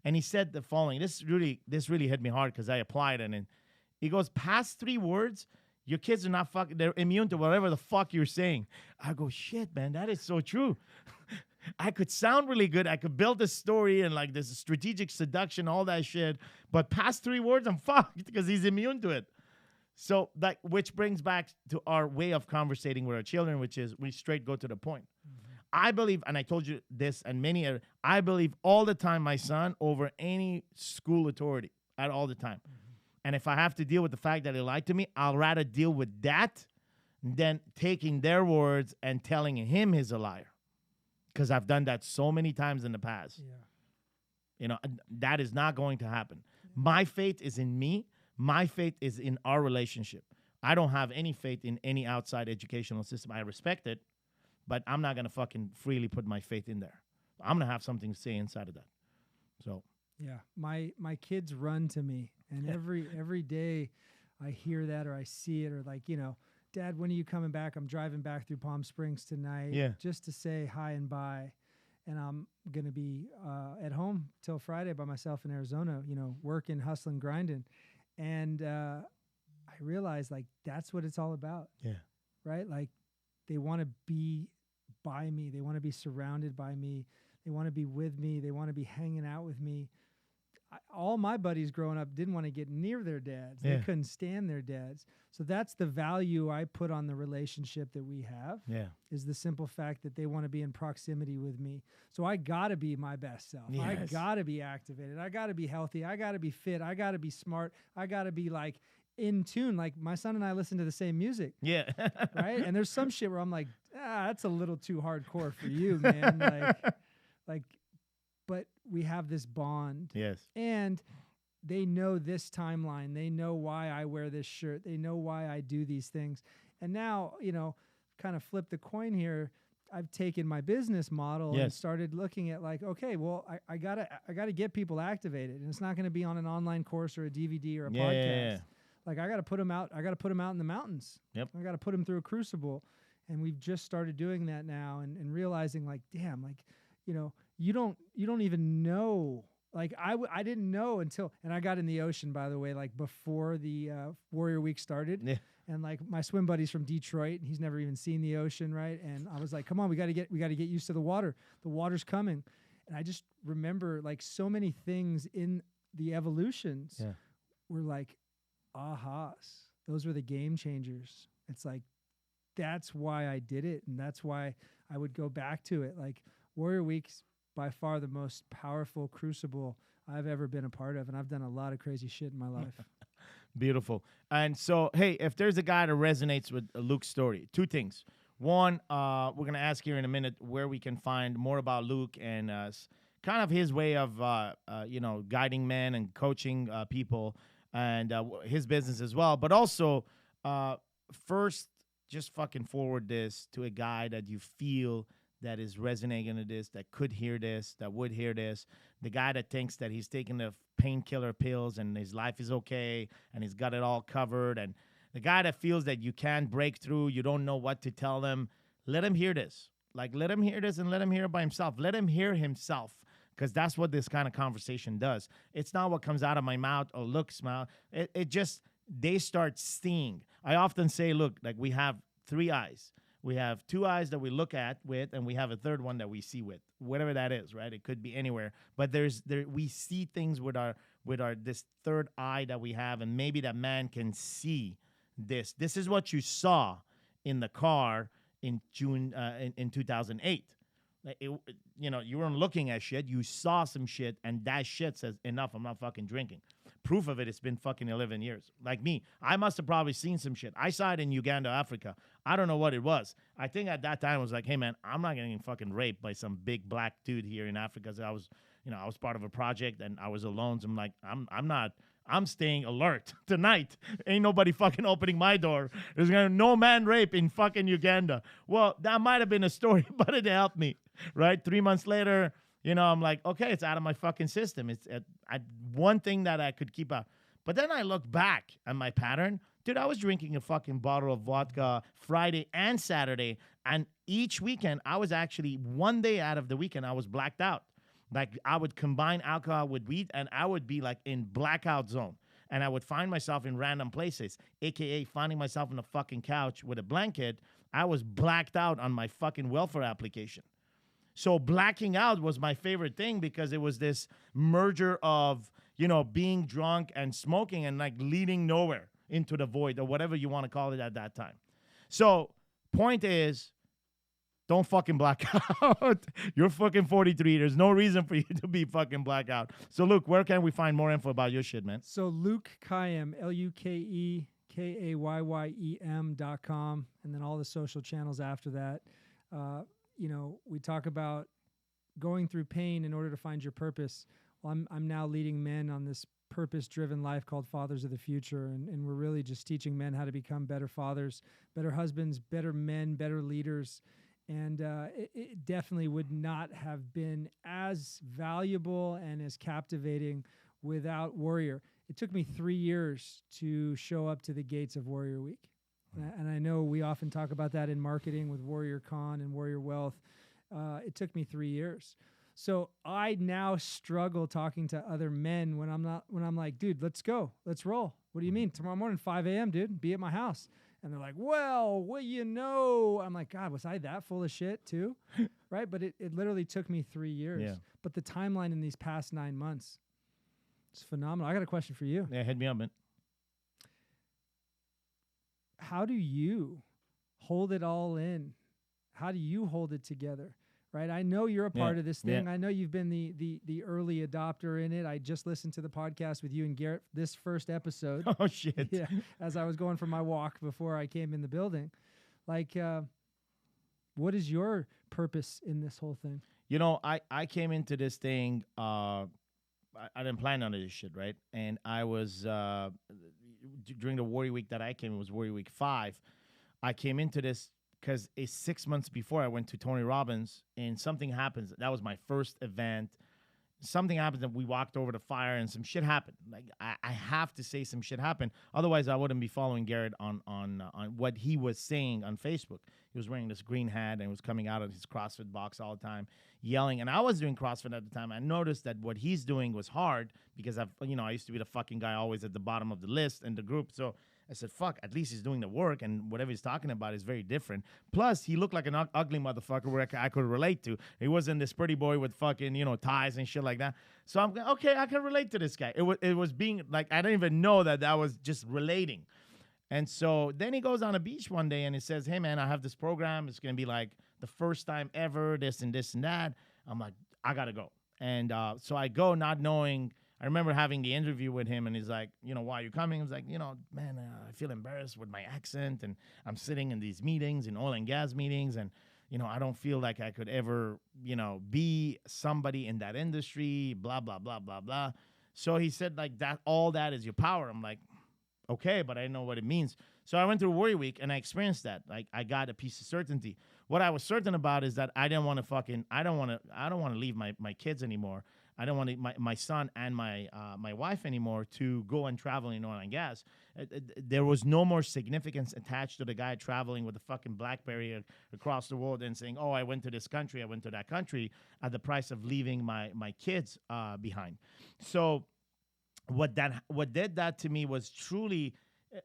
S1: and he said the following. This really hit me hard because I applied it. And he goes, past 3 words, your kids are not fucking, they're immune to whatever the fuck you're saying. I go, shit, man, that is so true. I could sound really good. I could build a story and this strategic seduction, all that shit. But past 3 words, I'm fucked because he's immune to it. So which brings back to our way of conversating with our children, which is we straight go to the point. I believe, and I told you this and many other, I believe all the time my son over any school authority at all the time. And if I have to deal with the fact that they lied to me, I'll rather deal with that than taking their words and telling him he's a liar. Because I've done that so many times in the past.
S2: Yeah.
S1: That is not going to happen. My faith is in me. My faith is in our relationship. I don't have any faith in any outside educational system. I respect it. But I'm not going to fucking freely put my faith in there. I'm going to have something to say inside of that. So.
S2: Yeah. My kids run to me. And every day I hear that or I see it or Dad, when are you coming back? I'm driving back through Palm Springs tonight just to say hi and bye. And I'm going to be at home till Friday by myself in Arizona, working, hustling, grinding. And I realized that's what it's all about. Yeah. Right? They want to be by me. They want to be surrounded by me. They want to be with me. They want to be hanging out with me. All my buddies growing up didn't want to get near their dads. Yeah. They couldn't stand their dads. So that's the value I put on the relationship that we have. Yeah. Is the simple fact that they want to be in proximity with me. So I got to be my best self. Yes. I got to be activated. I got to be healthy. I got to be fit. I got to be smart. I got to be in tune. My son and I listen to the same music. Yeah. Right? And there's some shit where I'm that's a little too hardcore for you, man. But we have this bond. Yes. And they know this timeline. They know why I wear this shirt. They know why I do these things. And now, kind of flip the coin here. I've taken my business model and started looking at okay, well, I gotta get people activated. And it's not going to be on an online course or a DVD or a podcast. I got to put them out. I got to put them out in the mountains. Yep. I got to put them through a crucible. And we've just started doing that now and realizing damn, you don't even know. I didn't know until, and I got in the ocean, by the way, before the Warrior Week started. Yeah. And my swim buddy's from Detroit and he's never even seen the ocean. Right. And I was come on, we got to get used to the water. The water's coming. And I just remember so many things in the evolutions were ahas. Those were the game changers. It's that's why I did it. And that's why I would go back to it. Warrior Week's by far the most powerful crucible I've ever been a part of. And I've done a lot of crazy shit in my life.
S1: Beautiful. And so, hey, if there's a guy that resonates with Luke's story, two things. One, we're going to ask here in a minute where we can find more about Luke and kind of his way of, guiding men and coaching people and his business as well. But also, first, just fucking forward this to a guy that you feel that is resonating to this, that could hear this, that would hear this. The guy that thinks that he's taking the painkiller pills and his life is okay and he's got it all covered. And the guy that feels that you can't break through, you don't know what to tell them, let him hear this. Like, let him hear this and let him hear it by himself. Let him hear himself, because that's what this kind of conversation does. It's not what comes out of my mouth or Luke's mouth. It just, they start seeing. I often say, look, like we have three eyes. We have two eyes that we look at with, and we have a third one that we see with, whatever that is, right? It could be anywhere, but we see things with our this third eye that we have, and maybe that man can see this. This is what you saw in the car in June in 2008. You weren't looking at shit. You saw some shit, and that shit says, enough, I'm not fucking drinking. Proof of it, it's been fucking 11 years. Like me, I must have probably seen some shit. I saw it in Uganda, Africa. I don't know what it was. I think at that time I was like, hey man, I'm not getting fucking raped by some big black dude here in Africa. So I was part of a project and I was alone. So I'm like, I'm staying alert tonight. Ain't nobody fucking opening my door. There's gonna be no man rape in fucking Uganda. Well, that might have been a story, but it helped me, right? 3 months later, I'm like, okay, it's out of my fucking system. It's one thing that I could keep out. But then I look back at my pattern. Dude, I was drinking a fucking bottle of vodka Friday and Saturday. And each weekend, I was actually, one day out of the weekend, I was blacked out. Like, I would combine alcohol with weed, and I would be, like, in blackout zone. And I would find myself in random places, a.k.a. finding myself on a fucking couch with a blanket. I was blacked out on my fucking welfare application. So blacking out was my favorite thing because it was this merger of, being drunk and smoking and, like, leading nowhere into the void or whatever you want to call it at that time. So point is, don't fucking black out. You're fucking 43. There's no reason for you to be fucking blackout. So, Luke, where can we find more info about your shit, man?
S2: So, Luke Kayyem, LukeKayyem.com, and then all the social channels after that. We talk about going through pain in order to find your purpose. Well, I'm now leading men on this purpose-driven life called Fathers of the Future, and we're really just teaching men how to become better fathers, better husbands, better men, better leaders. And it definitely would not have been as valuable and as captivating without Warrior. It took me 3 years to show up to the gates of Warrior Week. And I know we often talk about that in marketing with Warrior Con and Warrior Wealth. It took me 3 years. So I now struggle talking to other men when I'm like, dude, let's go. Let's roll. What do you mean? Tomorrow morning, 5 a.m., dude, be at my house. And they're like, well, what you know? I'm like, God, was I that full of shit too? Right? But it literally took me 3 years.
S1: Yeah.
S2: But the timeline in these past 9 months, it's phenomenal. I got a question for you.
S1: Yeah, hit me up, man.
S2: How do you hold it all in? How do you hold it together? Right? I know you're a part of this thing.
S1: Yeah.
S2: I know you've been the early adopter in it. I just listened to the podcast with you and Garrett, this first episode.
S1: Oh, shit.
S2: Yeah, as I was going for my walk before I came in the building. Like, what is your purpose in this whole thing?
S1: I came into this thing, I didn't plan on this shit, right? And I was, during the Warrior Week that I came, it was Warrior Week 5. I came into this because it's 6 months before I went to Tony Robbins, and something happens. That was my first event. Something happens that we walked over the fire, and some shit happened. Like, I have to say some shit happened. Otherwise, I wouldn't be following Garrett on what he was saying on Facebook. He was wearing this green hat and was coming out of his CrossFit box all the time, yelling. And I was doing CrossFit at the time. I noticed that what he's doing was hard because I used to be the fucking guy always at the bottom of the list in the group. So I said, fuck, at least he's doing the work, and whatever he's talking about is very different. Plus, he looked like an ugly motherfucker where I could relate to. He wasn't this pretty boy with fucking, ties and shit like that. So I'm okay, I can relate to this guy. It was being, like, I didn't even know that was just relating. And so then he goes on a beach one day, and he says, hey, man, I have this program. It's going to be, like, the first time ever, this and this and that. I'm like, I got to go. And so I go not knowing. I remember having the interview with him, and he's like, why are you coming? I was like, man, I feel embarrassed with my accent, and I'm sitting in these meetings, in oil and gas meetings, and I don't feel like I could ever, be somebody in that industry, blah, blah, blah, blah, blah. So he said, like, that, all that is your power. I'm like, okay, but I didn't know what it means. So I went through Warrior Week, and I experienced that. Like, I got a piece of certainty. What I was certain about is that I don't want to leave my kids anymore. I don't want my son and my wife anymore to go and travel in oil and gas. There was no more significance attached to the guy traveling with a fucking BlackBerry across the world and saying, oh, I went to this country, I went to that country, at the price of leaving my kids behind. So what did that to me was truly,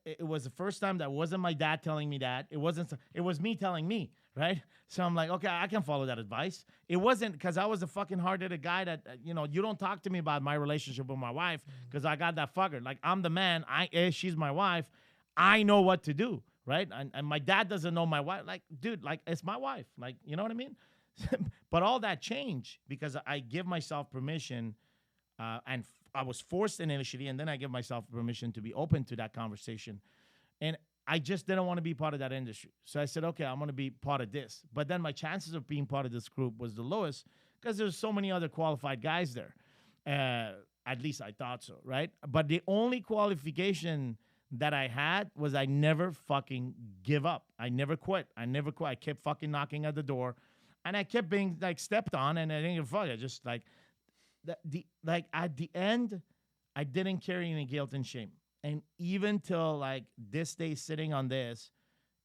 S1: it was the first time that wasn't my dad telling me that. It was me telling me, right? So I'm like, okay, I can follow that advice. It wasn't because I was a fucking hard-headed guy that, you don't talk to me about my relationship with my wife because I got that fucker. Like, I'm the man. She's my wife. I know what to do, right? And my dad doesn't know my wife. Like, dude, like, it's my wife. Like, you know what I mean? But all that changed because I give myself permission and I was forced initially, and then I give myself permission to be open to that conversation. And I just didn't want to be part of that industry. So I said, okay, I'm going to be part of this. But then my chances of being part of this group was the lowest because there's so many other qualified guys there. At least I thought so, right? But the only qualification that I had was I never fucking give up. I never quit. I kept fucking knocking at the door. And I kept being, like, stepped on, and I didn't give a fuck. I just, like, at the end, I didn't carry any guilt and shame. And even till, like, this day sitting on this,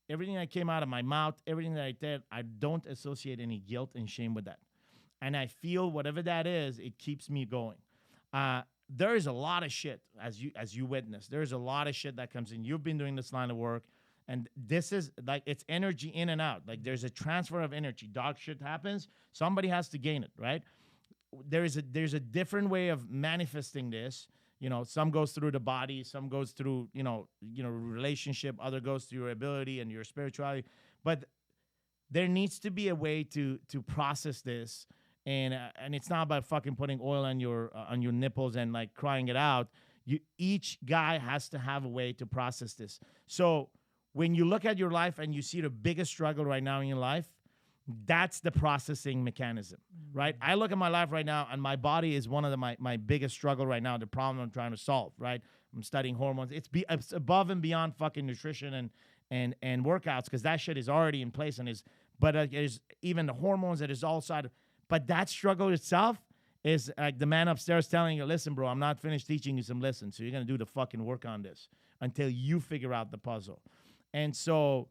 S1: everything that came out of my mouth, everything that I did, I don't associate any guilt and shame with that. And I feel whatever that is, it keeps me going. There is a lot of shit, as you witness. There's a lot of shit that comes in. You've been doing this line of work, and this is, like, it's energy in and out. Like, there's a transfer of energy. Dog shit happens. Somebody has to gain it, right? There's a different way of manifesting this. Some goes through the body, some goes through, relationship, other goes through your ability and your spirituality. But there needs to be a way to process this, and it's not about fucking putting oil on your nipples and, like, crying it out. Each guy has to have a way to process this. So when you look at your life and you see the biggest struggle right now in your life, that's the processing mechanism, right? I look at my life right now, and my body is one of my biggest struggle right now, the problem I'm trying to solve, right? I'm studying hormones. It's above and beyond fucking nutrition and workouts, because that shit is already in place, but there's even the hormones that is all side. But that struggle itself is like the man upstairs telling you, listen, bro, I'm not finished teaching you some lessons, so you're going to do the fucking work on this until you figure out the puzzle. And so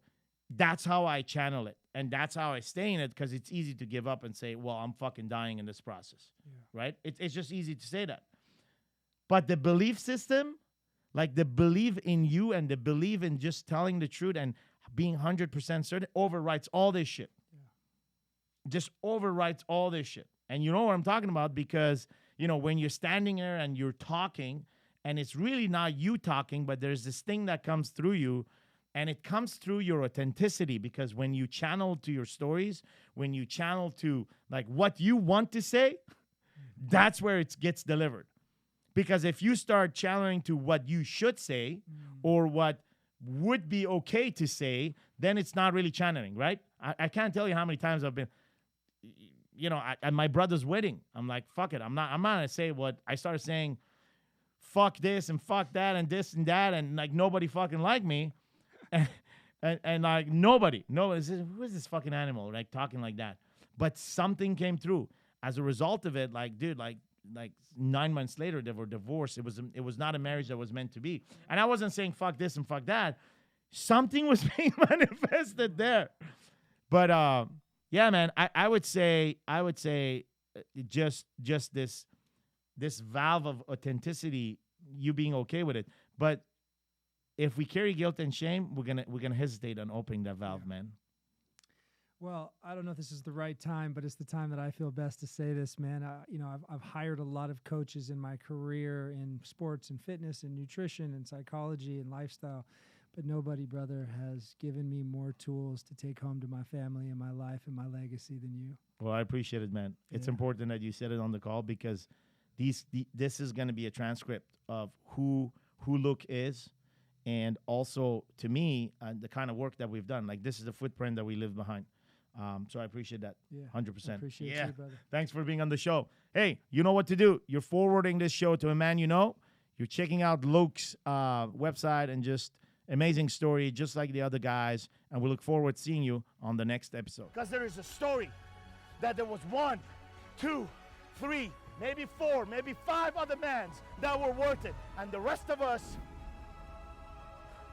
S1: that's how I channel it. And that's how I stay in it, because it's easy to give up and say, well, I'm fucking dying in this process, right? It's just easy to say that. But the belief system, like the belief in you and the belief in just telling the truth and being 100% certain, overwrites all this shit. Just overwrites all this shit. And you know what I'm talking about, because, when you're standing there and you're talking, and it's really not you talking, but there's this thing that comes through you. And it comes through your authenticity, because when you channel to your stories, when you channel to, like, what you want to say, that's where it gets delivered. Because if you start channeling to what you should say or what would be okay to say, then it's not really channeling, right? I can't tell you how many times I've been, at my brother's wedding, I'm like, fuck it. I'm not going to say what I started saying, fuck this and fuck that and this and that. And, like, nobody fucking liked me. And like nobody says, who is this fucking animal, like, talking like that? But something came through as a result of it. Like, dude, like 9 months later, they were divorced. It was not a marriage that was meant to be. And I wasn't saying fuck this and fuck that. Something was being manifested there. But yeah, man, I would say just this valve of authenticity, you being okay with it. But if we carry guilt and shame, we're gonna hesitate on opening that valve, man.
S2: Well, I don't know if this is the right time, but it's the time that I feel best to say this, man. I've hired a lot of coaches in my career in sports and fitness and nutrition and psychology and lifestyle, but nobody, brother, has given me more tools to take home to my family and my life and my legacy than you.
S1: Well, I appreciate it, man. It's important that you said it on the call, because this is going to be a transcript of who Luke is, and also to me the kind of work that we've done. Like, this is the footprint that we live behind. So I appreciate that.
S2: Yeah,
S1: 100%.
S2: appreciate
S1: Yeah.
S2: you, brother.
S1: Thanks for being on the show. Hey, you know what to do. You're forwarding this show to a man you know. You're checking out Luke's website, and just amazing story, just like the other guys. And we look forward to seeing you on the next episode. Because there is a story that there was 1, 2, 3, maybe 4, maybe 5 other men that were worth it. And the rest of us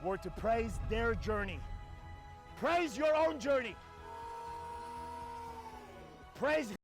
S1: were to praise their journey. Praise your own journey. Praise